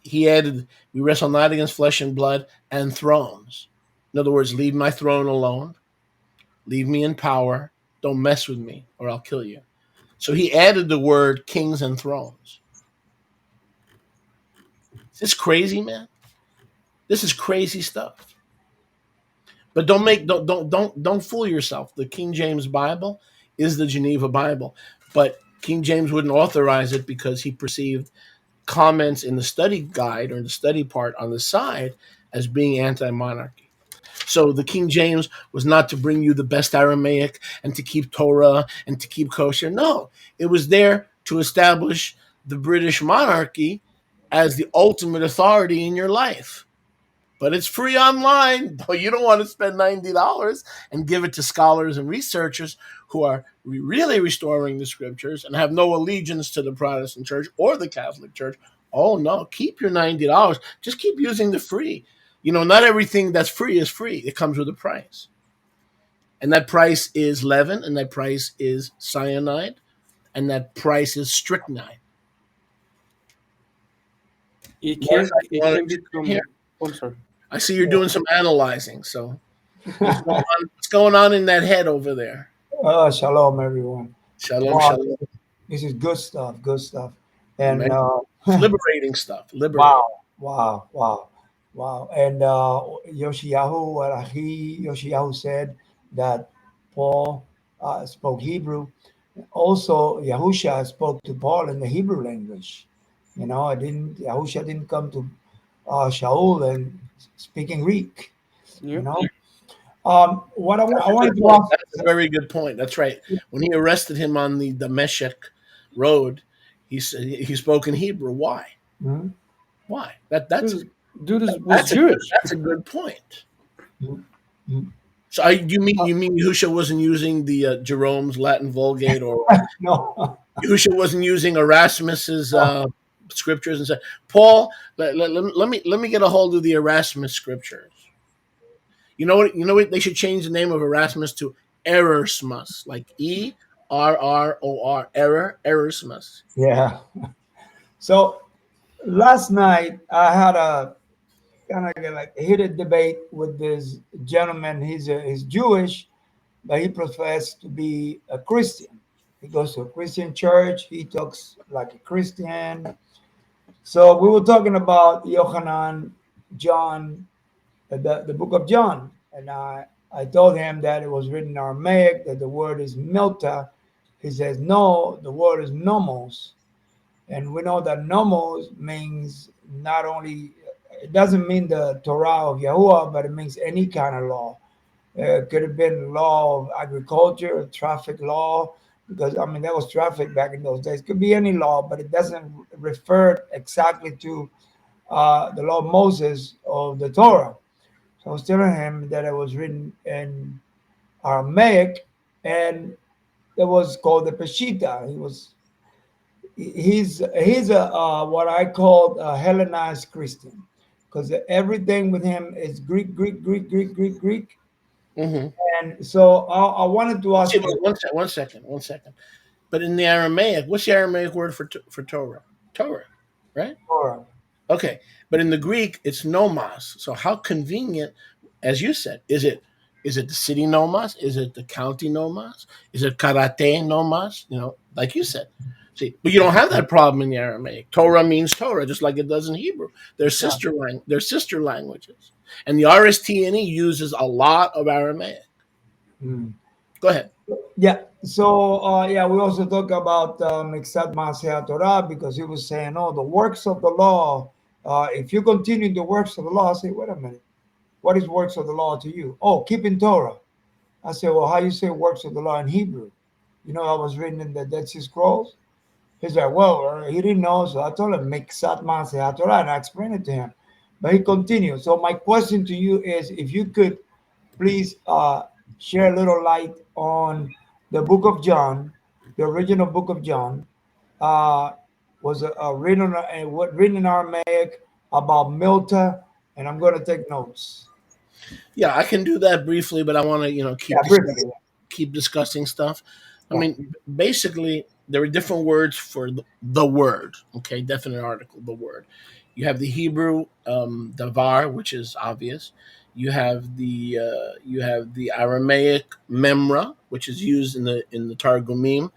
he added, we wrestle not against flesh and blood and thrones. In other words, leave my throne alone. Leave me in power. Don't mess with me or I'll kill you. So he added the word kings and thrones. Is this crazy, man? This is crazy stuff. But don't fool yourself. The King James Bible is the Geneva Bible, but King James wouldn't authorize it because he perceived comments in the study guide or the study part on the side as being anti-monarchy. So the King James was not to bring you the best Aramaic and to keep Torah and to keep kosher. No, it was there to establish the British monarchy as the ultimate authority in your life. But it's free online. But you don't want to spend $90 and give it to scholars and researchers who are really restoring the scriptures and have no allegiance to the Protestant church or the Catholic church. Oh, no, keep your $90. Just keep using the free. You know, not everything that's free is free. It comes with a price. And that price is leaven, and that price is cyanide, and that price is strychnine. It can become. Oh, I'm sorry. I see you're doing some analyzing. So what's going on in that head over there? Shalom, everyone. Shalom, Wow, shalom. this is good stuff, good stuff. Man, And liberating stuff. Liberating. wow. And Yoshiyahu said that Paul spoke Hebrew. Also, Yahusha spoke to Paul in the Hebrew language. You know, Yahusha didn't come to Shaul and speaking Greek. Yeah. You know, what I wanted to ask. That's a very good point. That's right. When he arrested him on the Damascus road, he said he spoke in Hebrew. Why? Mhm. Why? That's Was Jewish. that's a good point. Mhm. So you mean Yahusha wasn't using the Jerome's Latin Vulgate, or No, Yahusha wasn't using Erasmus's scriptures and said, Paul, let me get a hold of the Erasmus scriptures. You know what? They should change the name of Erasmus to Erasmus, like Error, Erasmus. yeah. So last night I had a kind of like heated debate with this gentleman. He's Jewish, but he professed to be a Christian. He goes to a Christian church. He talks like a Christian. So we were talking about Yohanan, John, the book of John, and I told him that it was written in Aramaic, that the word is milta. He says no, the word is nomos. And we know that nomos means not only, it doesn't mean the Torah of Yahuwah, but it means any kind of law. It could have been law of agriculture, traffic law, because I mean, that was traffic back in those days. It could be any law, but it doesn't refer exactly to the law of Moses or the Torah. So I was telling him that it was written in Aramaic, and it was called the Peshitta. He's a what I call a Hellenized Christian, because everything with him is Greek, Greek, Greek, Greek, Greek, Greek. Mm-hmm. And so I wanted to ask See, you, one second. But in the Aramaic, what's the Aramaic word for Torah? Torah, right? Laura. Okay, but in the Greek, it's nomos. So how convenient, as you said, is it the city nomos? Is it the county nomos? Is it karate nomos? You know, like you said. See, but you don't have that problem in the Aramaic. Torah means Torah, just like it does in Hebrew. Yeah. They're sister languages, and the RSTNE uses a lot of Aramaic. Mm. Go ahead. Yeah. So yeah, we also talk about Miksat Maseh Torah, because he was saying, oh, the works of the law. If you continue the works of the law, I say, wait a minute, what is works of the law to you? Oh, keeping Torah. I said, well, how you say works of the law in Hebrew? You know, I was reading in the Dead Sea Scrolls. He's like, well, he didn't know, so I told him, Miksat Maseh Torah, and I explained it to him. But he continued. So my question to you is, if you could please share a little light on the book of John, the original book of John, uh, was written in Aramaic about Milta, and I'm going to take notes. Yeah, I can do that briefly, but I want to, Yeah, briefly. keep discussing stuff. I Yeah. mean, basically, there are different words for the word. Okay, definite article, the word. You have the Hebrew davar, which is obvious. You have the Aramaic memra, which is used in the Targumim.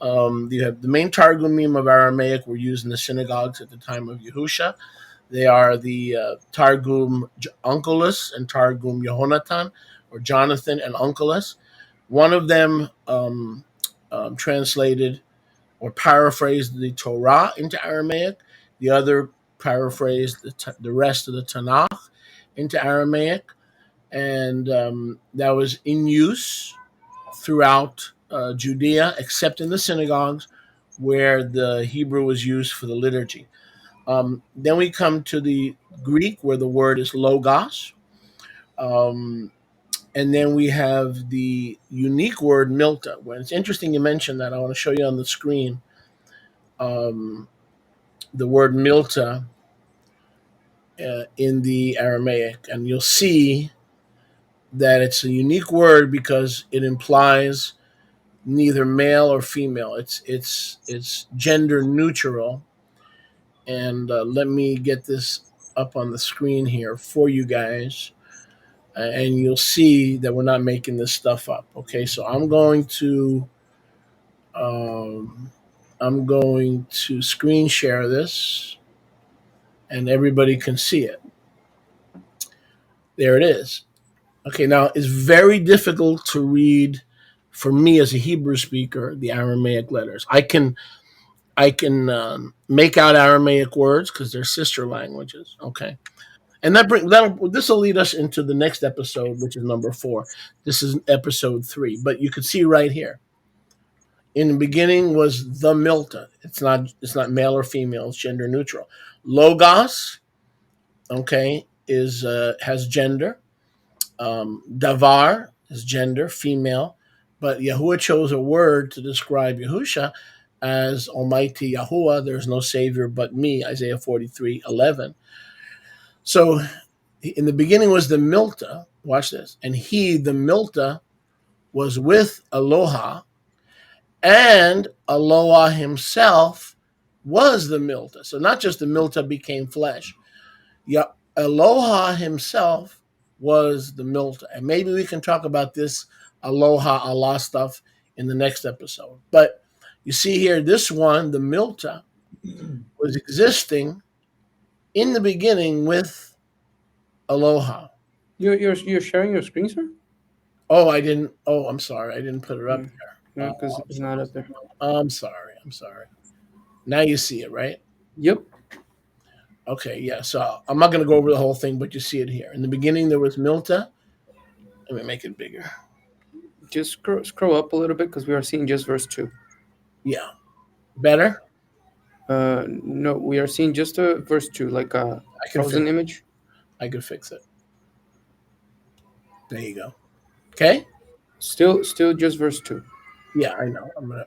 You have the main Targumim of Aramaic were used in the synagogues at the time of Yehusha. They are the Targum Onkelos and Targum Yehonatan, or Jonathan and Onkelos. One of them translated or paraphrased the Torah into Aramaic. The other paraphrased the rest of the Tanakh into Aramaic. And that was in use throughout Judea, except in the synagogues where the Hebrew was used for the liturgy. Then we come to the Greek, where the word is logos. Um, and then we have the unique word milta. When it's interesting you mentioned that, I want to show you on the screen um, the word milta in the Aramaic. And you'll see that it's a unique word because it implies neither male or female. It's gender neutral. And let me get this up on the screen here for you guys, and you'll see that we're not making this stuff up. Okay, so um, I'm going to screen share this, and everybody can see it. There it is. Okay, now it's very difficult to read for me as a Hebrew speaker the Aramaic letters. I can make out Aramaic words because they're sister languages. Okay, and this will lead us into the next episode, which is number 4. This is episode 3, but you can see right here. In the beginning was the Milta. It's not male or female. It's gender neutral. Logos, okay, is has gender. Davar is gender, female, but Yahuwah chose a word to describe Yahusha as Almighty Yahuwah. There's no Savior but me, Isaiah 43:11. So in the beginning was the Milta. Watch this. And he, the Milta, was with Aloha, and Aloha himself was the Milta. So not just the Milta became flesh. Yeah, Aloha himself was the Milta. And maybe we can talk about this Aloha Allah stuff in the next episode. But you see here, this one, the Milta, was existing in the beginning with Aloha. You're sharing your screen, sir? Oh, I didn't. Oh, I'm sorry. I didn't put it up Yeah, there. no, because it's not up there. I'm sorry. I'm sorry. Now you see it, right? Yep. Okay, yeah. So I'm not going to go over the whole thing, but you see it here. In the beginning, there was Milta. Let me make it bigger. Just scroll up a little bit because we are seeing just verse 2. Yeah. Better? No, we are seeing just verse 2, like a I can frozen fix image. I can fix it. There you go. Okay? Still just verse 2. Yeah, I know. I'm gonna.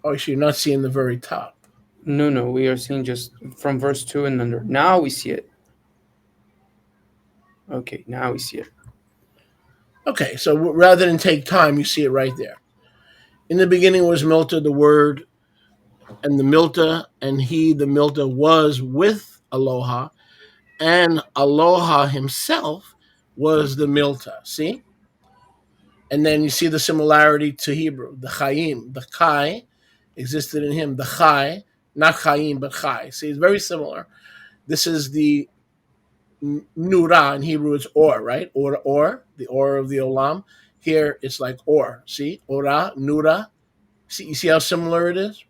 Oh, so you're not seeing the very top. No, we are seeing just from verse 2 and under. Now we see it. Okay, now we see it. Okay, so rather than take time, you see it right there. In the beginning was Milta, the Word, and the Milta, and he, the Milta, was with Aloha, and Aloha himself was the Milta. See? And then you see the similarity to Hebrew. The Chaim, the Chai, existed in him. The Chai, not Chaim, but Chai. See, it's very similar. This is the Nura. In Hebrew, it's Or, right? Or, the Or of the Olam. Here, it's like Or. See? Ora, Nura. See, you see how similar it is?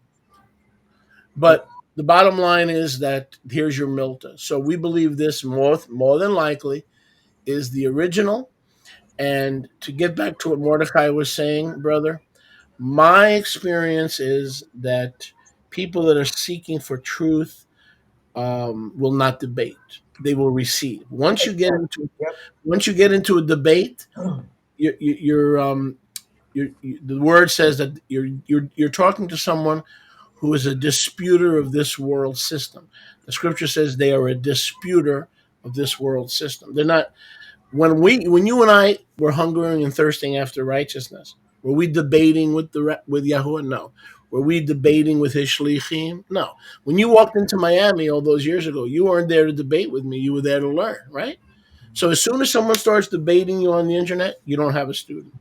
But the bottom line is that here's your Milta. So we believe this more than likely is the original. And to get back to what Mordecai was saying, brother, my experience is that people that are seeking for truth will not debate; they will receive. Yep. Once you get into a debate, the word says that you're talking to someone who is a disputer of this world system. The scripture says they are a disputer of this world system. They're not when you and I were hungering and thirsting after righteousness, were we debating with Yahuwah? No. Were we debating with his shlichim? No. When you walked into Miami all those years ago, you weren't there to debate with me. You were there to learn, right? So as soon as someone starts debating you on the internet, you don't have a student.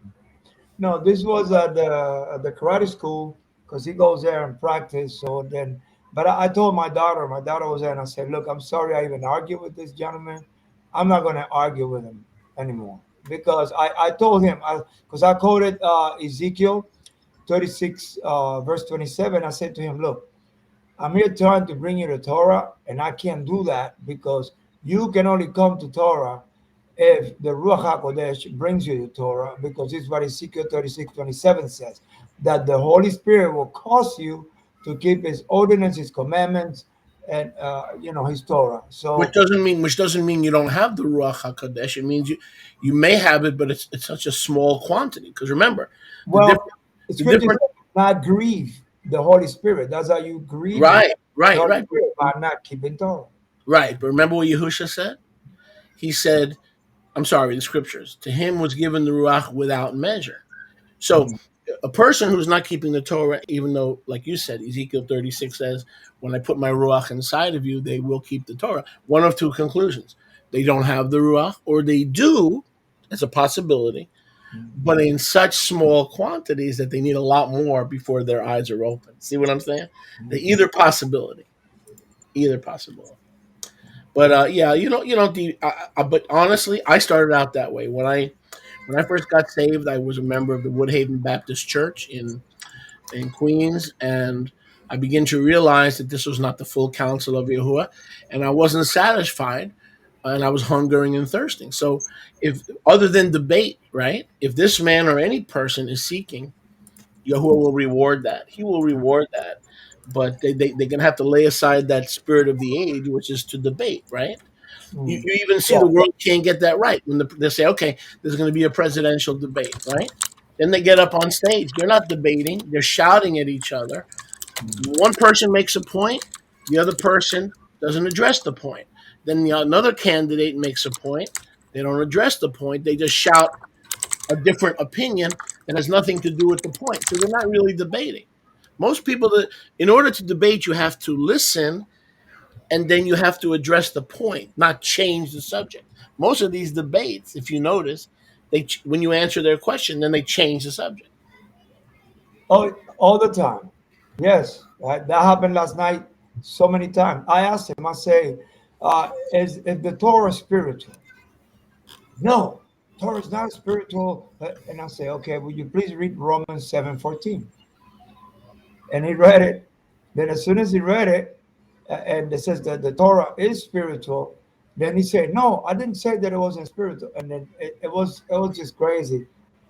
No, this was at the karate school because he goes there and practice. So then, but I told my daughter was there, and I said, "Look, I'm sorry I even argued with this gentleman. I'm not going to argue with him anymore because I told him because I quoted Ezekiel 36 verse 27. I said to him, look, I'm here trying to bring you the Torah, and I can't do that because you can only come to Torah if the Ruach HaKodesh brings you the Torah, because this is what Ezekiel 36:27 says, that the Holy Spirit will cause you to keep his ordinances, his commandments, and his Torah. Which So, doesn't mean you don't have the Ruach Hakodesh. It means you may have it, but it's such a small quantity. Because remember, the well, different the the scripture says different not grieve the Holy Spirit. That's how you grieve right, the right, Holy right, Spirit by not keeping Torah. right. But remember what Yahusha said? He said, I'm sorry, the scriptures. To him was given the Ruach without measure. So Mhm. a person who's not keeping the Torah, even though, like you said, Ezekiel 36 says, when I put my Ruach inside of you, they will keep the Torah. One of two conclusions. They don't have the Ruach, or they do, as a possibility, but in such small quantities that they need a lot more before their eyes are open. See what I'm saying? The either possibility. Either possibility. But yeah, but honestly, I started out that way. When I first got saved, I was a member of the Woodhaven Baptist Church in Queens, and I began to realize that this was not the full counsel of Yahuwah, and I wasn't satisfied, and I was hungering and thirsting. So, if other than debate, right? If this man or any person is seeking, Yahuwah will reward that. He will reward that, but they're gonna have to lay aside that spirit of the age, which is to debate, right? You, Mm. you even see Yeah. the world can't get that right when they say, okay, there's going to be a presidential debate, right? Then they get up on stage. They're not debating, they're shouting at each other. One person makes a point, the other person doesn't address the point. Then another candidate makes a point, they don't address the point, they just shout a different opinion that has nothing to do with the point. So they're not really debating. Most people, in order to debate, you have to listen and then you have to address the point, not change the subject. Most of these debates, if you notice, when you answer their question, then they change the subject. All the time. Yes, that happened last night so many times. I asked him, I say, is the Torah spiritual? No, Torah is not spiritual. And I say, okay, will you please read Romans 7:14? And he read it. Then as soon as he read it, and it says that the Torah is spiritual, then he said, no, I didn't say that it wasn't spiritual. And then it was just crazy.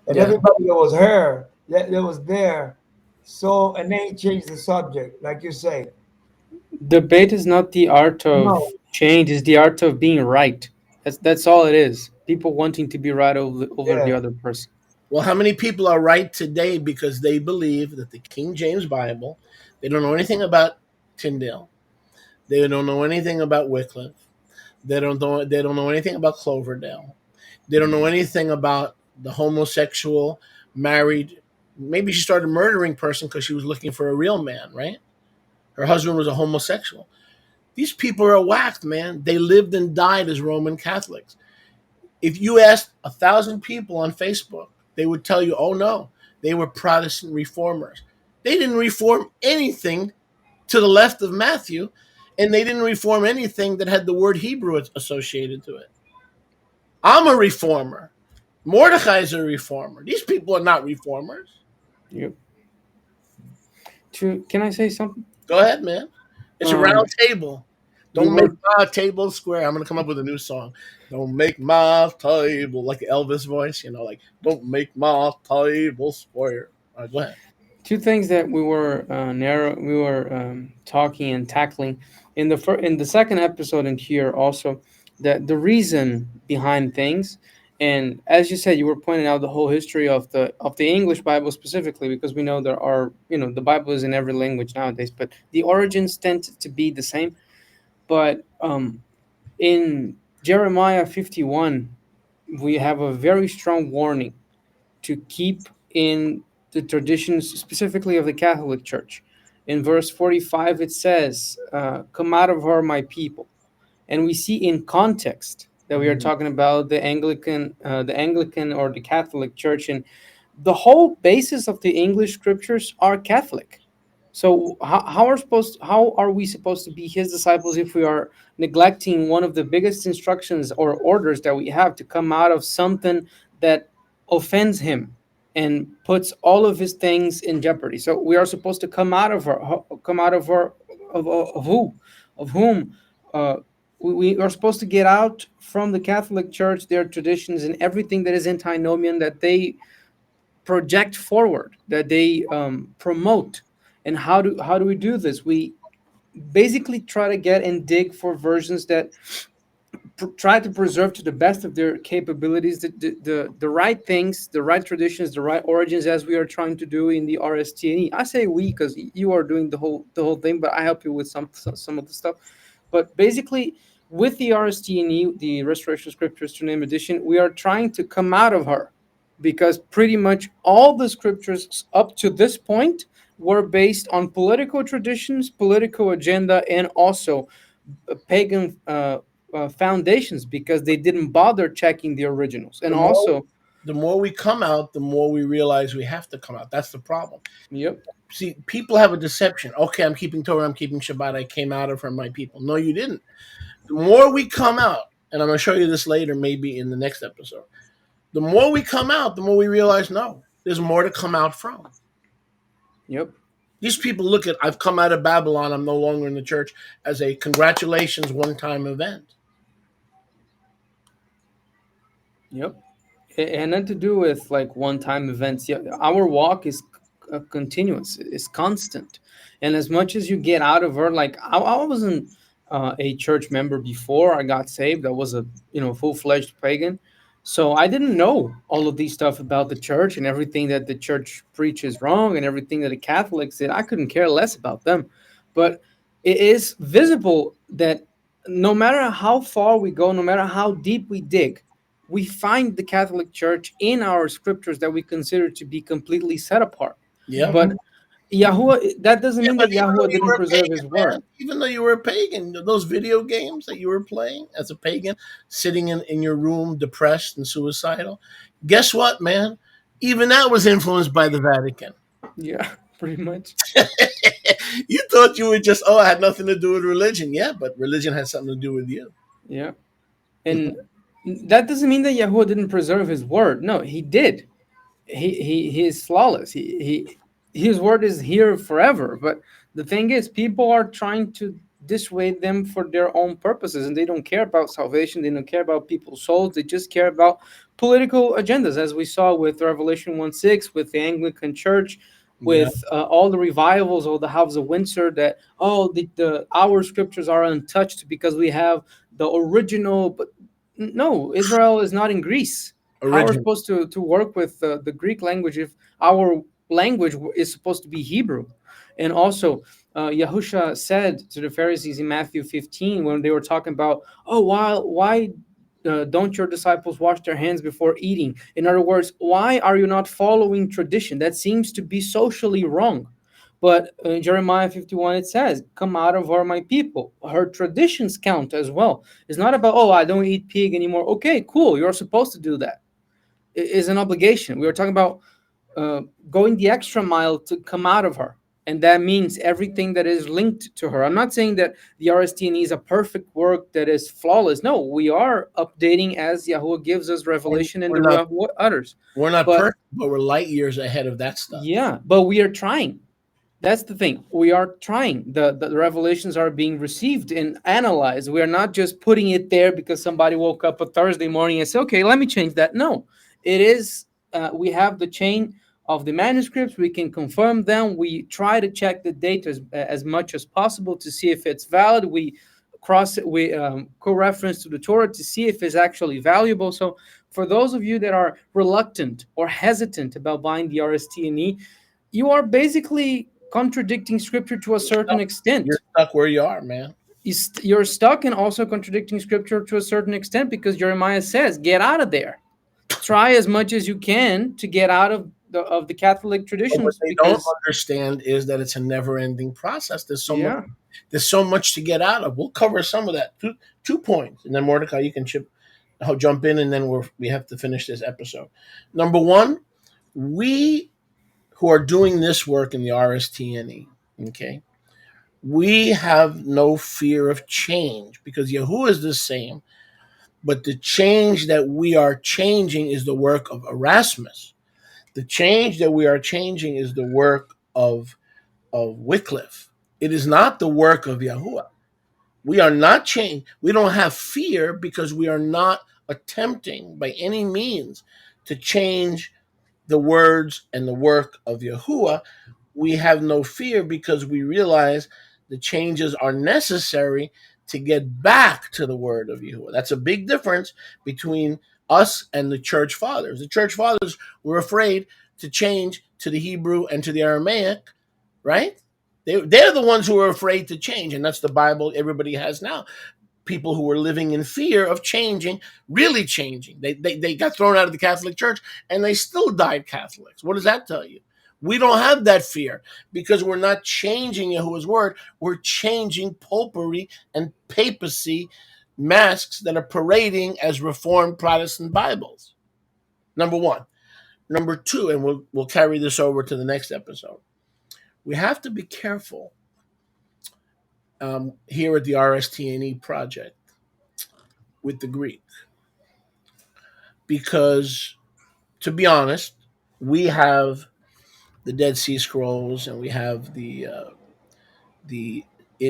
And Yeah. everybody that was here, that was there, so and then he changed the subject, like you say. Debate is not the art of No, change, it's the art of being right. That's all it is. People wanting to be right over the Yeah. other person. Well, how many people are right today because they believe that the King James Bible, they don't know anything about Tyndale, they don't know anything about Wycliffe, they don't know anything about Cloverdale, they don't know anything about the homosexual married. Maybe she started murdering person because she was looking for a real man, right? Her husband was a homosexual. These people are whacked, man. They lived and died as Roman Catholics. If you asked 1,000 people on Facebook, they would tell you, oh no, they were Protestant reformers. They didn't reform anything to the left of Matthew, and they didn't reform anything that had the word Hebrew associated to it. I'm a reformer. Mordecai is a reformer. These people are not reformers. Yep. Can I say something? Go ahead, man. It's a Um, round table. we Don't make were my table square. I'm gonna come up with a new song. Don't make my table like Elvis voice, like don't make my table square. All right, go ahead. two things that we were talking and tackling in in the second episode, and here also, that the reason behind things. And as you said, you were pointing out the whole history of the English Bible specifically, because we know there are, the Bible is in every language nowadays, but the origins tend to be the same. But in Jeremiah 51, we have a very strong warning to keep in the traditions, specifically of the Catholic Church. In verse 45, it says, "Come out of her, my people." And we see in context that we are talking about the Anglican or the Catholic Church, and the whole basis of the English scriptures are Catholic. So how are we supposed to be his disciples if we are neglecting one of the biggest instructions or orders that we have, to come out of something that offends him and puts all of his things in jeopardy? So we are supposed to come out of her, of who, of whom? Uh, we are supposed to get out from the Catholic Church, their traditions, and everything that is antinomian, that they project forward, that they promote. And how do we do this? We basically try to get and dig for versions that try to preserve to the best of their capabilities the right things, the right traditions, the right origins, as we are trying to do in the RSTNE. I say we because you are doing the whole thing, but I help you with some of the stuff. But basically, with the RSTNE, the Restoration Scriptures to Name Edition, we are trying to come out of her, because pretty much all the scriptures up to this point were based on political traditions, political agenda, and also pagan foundations, because they didn't bother checking the originals. And The more also, the more we come out, the more we realize we have to come out. That's the problem. yep, See, people have a deception. Okay, I'm keeping Torah, I'm keeping Shabbat, I came out of her, my people. No, you didn't. The more we come out, and I'm going to show you this later, maybe in the next episode, the more we come out, the more we realize, no, there's more to come out from. yep, These people look at, I've come out of Babylon, I'm no longer in the church, as a congratulations one-time event. yep. It had nothing to do with like one-time events. Yeah, our walk is continuous, it's constant. And as much as you get out of her, like I wasn't a church member before I got saved. I was a full-fledged pagan, so I didn't know all of these stuff about the church, and everything that the church preaches wrong, and everything that the Catholics did. I couldn't care less about them. But it is visible that no matter how far we go, no matter how deep we dig, we find the Catholic Church in our scriptures that we consider to be completely set apart. Yeah. But Yahuwah, that doesn't Yeah, mean but that even though Yahuwah you didn't were a preserve pagan, his man, word. even though you were a pagan, those video games that you were playing as a pagan, sitting in your room depressed and suicidal, guess what, man? Even that was influenced by the Vatican. Yeah, pretty much. You thought you were just, oh, I had nothing to do with religion. Yeah, but religion had something to do with you. Yeah. And that doesn't mean that Yahuwah didn't preserve his word. No, he did. He is flawless. His word is here forever. But the thing is, people are trying to dissuade them for their own purposes, and they don't care about salvation. They don't care about people's souls. They just care about political agendas, as we saw with Revelation 1:6, with the Anglican Church, Yeah. with all the revivals of the House of Windsor. That our scriptures are untouched because we have the original. But No, Israel is not in Greece. How are we Original. supposed to work with the Greek language if our language is supposed to be Hebrew? And also, Yahusha said to the Pharisees in Matthew 15 when they were talking about, oh, why don't your disciples wash their hands before eating? In other words, why are you not following tradition? That seems to be socially wrong. But in Jeremiah 51, it says, come out of her, my people. Her traditions count as well. It's not about, oh, I don't eat pig anymore. Okay, cool. You're supposed to do that. It is an obligation. We are talking about uh, going the extra mile to come out of her. And that means everything that is linked to her. I'm not saying that the RSTNE is a perfect work that is flawless. No, we are updating as Yahuwah gives us revelation and We're the not Ruach utters. we're not But perfect, but we're light years ahead of that stuff. yeah, but we are trying. That's the thing. We are trying. The revelations are being received and analyzed. We are not just putting it there because somebody woke up a Thursday morning and said, okay, let me change that. No, it is, we have the chain of the manuscripts. We can confirm them. We try to check the date as much as possible to see if it's valid. We cross it, we co-reference to the Torah to see if it's actually valuable. So for those of you that are reluctant or hesitant about buying the RSTNE, you are basically contradicting scripture to a certain You're extent. stuck where you are, man. You're stuck and also contradicting scripture to a certain extent because Jeremiah says, get out of there. Try as much as you can to get out of the Catholic But what traditions they don't because, understand is that it's a never-ending process. yeah. There's so much to get out of. We'll cover some of that. Two points, and then Mordecai, you can jump in, and then we have to finish this episode. Number one, we who are doing this work in the RSTNE, okay, we have no fear of change because Yahuwah is the same, but the change that we are changing is the work of Erasmus. The change that we are changing is the work of Wycliffe. It is not the work of Yahuwah. We are not changed. We don't have fear because we are not attempting by any means to change the words and the work of Yahuwah. We have no fear because we realize the changes are necessary to get back to the word of Yahuwah. That's a big difference between us and the church fathers. The church fathers were afraid to change to the Hebrew and to the Aramaic, right? They're the ones who are afraid to change, and that's the Bible everybody has now. People who were living in fear of changing, really changing. They got thrown out of the Catholic Church, and they still died Catholics. What does that tell you? We don't have that fear because we're not changing Yahuwah's word. We're changing popery and papacy masks that are parading as Reformed Protestant Bibles. Number one. Number two, and we'll carry this over to the next episode. We have to be careful here at the RSTNE project with the Greek because, to be honest, we have the Dead Sea Scrolls and we have the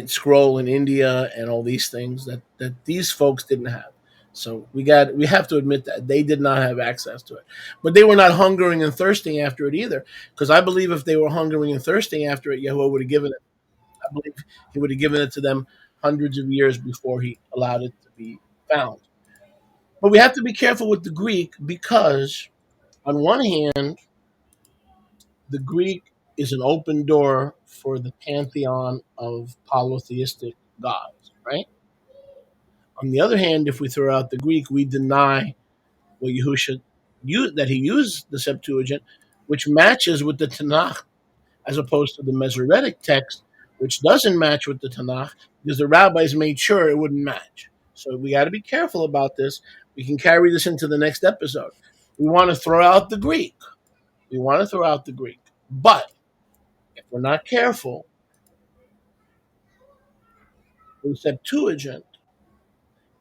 scroll in India and all these things that these folks didn't have. So we have to admit that they did not have access to it, but they were not hungering and thirsting after it either. Because I believe if they were hungering and thirsting after it, Yahuwah would have given it. I believe he would have given it to them hundreds of years before he allowed it to be found. But we have to be careful with the Greek because, on one hand, the Greek is an open door for the pantheon of polytheistic gods, right? On the other hand, if we throw out the Greek, we deny what Yahusha that he used the Septuagint, which matches with the Tanakh, as opposed to the Masoretic text, which doesn't match with the Tanakh because the rabbis made sure it wouldn't match. So we got to be careful about this. We can carry this into the next episode. We want to throw out the Greek. But if we're not careful, the Septuagint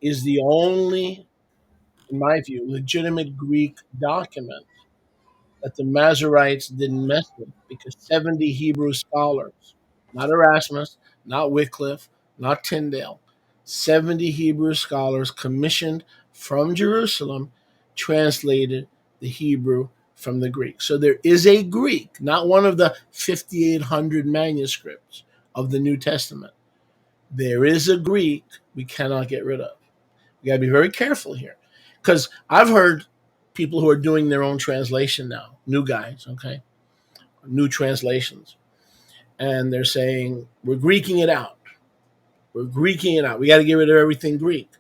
is the only, in my view, legitimate Greek document that the Masoretes didn't mess with because 70 Hebrew scholars, not Erasmus, not Wycliffe, not Tyndale, 70 Hebrew scholars commissioned from Jerusalem translated the Hebrew from the Greek. So there is a Greek, not one of the 5,800 manuscripts of the New Testament. There is a Greek we cannot get rid of. We got to be very careful here. because I've heard people who are doing their own translation now, new guys, okay, new translations, and they're saying we're Greeking it out. We're Greeking it out. We got to get rid of everything Greek.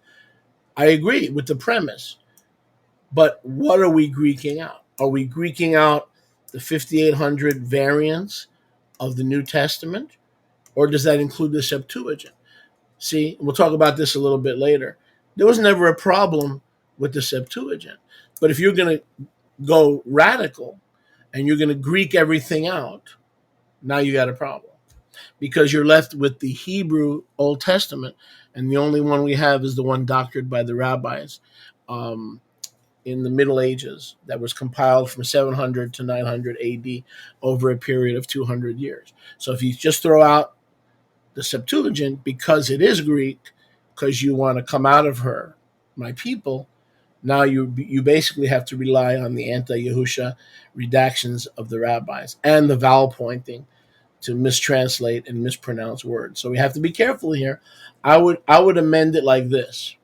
I agree with the premise, but what are we Greeking out? Are we Greeking out the 5,800 variants of the New Testament, or does that include the Septuagint? See, we'll talk about this a little bit later. There was never a problem with the Septuagint, but if you're going to go radical and you're going to Greek everything out, now you got a problem, because you're left with the Hebrew Old Testament, and the only one we have is the one doctored by the rabbis in the Middle Ages that was compiled from 700 to 900 AD over a period of 200 years. So if you just throw out the Septuagint because it is Greek, because you want to come out of her, my people, now you basically have to rely on the anti-Yahusha redactions of the rabbis and the vowel pointing to mistranslate and mispronounce words. So we have to be careful here. I would amend it like this.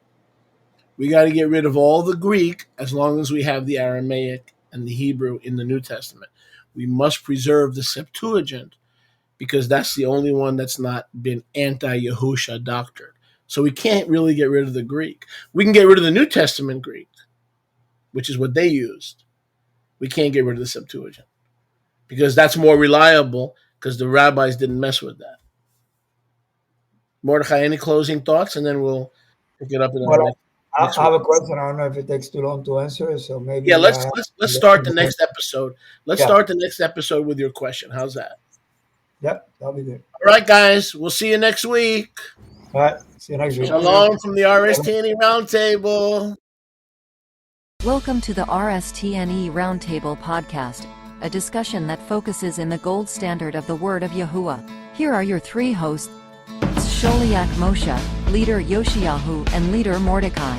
We got to get rid of all the Greek as long as we have the Aramaic and the Hebrew in the New Testament. We must preserve the Septuagint because that's the only one that's not been anti-Yahusha doctored. So we can't really get rid of the Greek. We can get rid of the New Testament Greek, which is what they used. We can't get rid of the Septuagint because that's more reliable, because the rabbis didn't mess with that. Mordechai, any closing thoughts? And then we'll pick it up in the next. I have a question. I don't know if it takes too long to answer, so maybe. Yeah, let's start the next episode. Let's start the next episode with your question. How's that? Yep, that'll be good. All right, guys. We'll see you next week. All right. See you next week. Shalom from the RSTNE Roundtable. Welcome to the RSTNE Roundtable podcast, a discussion that focuses in the gold standard of the word of Yahuwah. Here are your three hosts, Sholiach Moshe, leader Yoshiyahu, and leader Mordecai.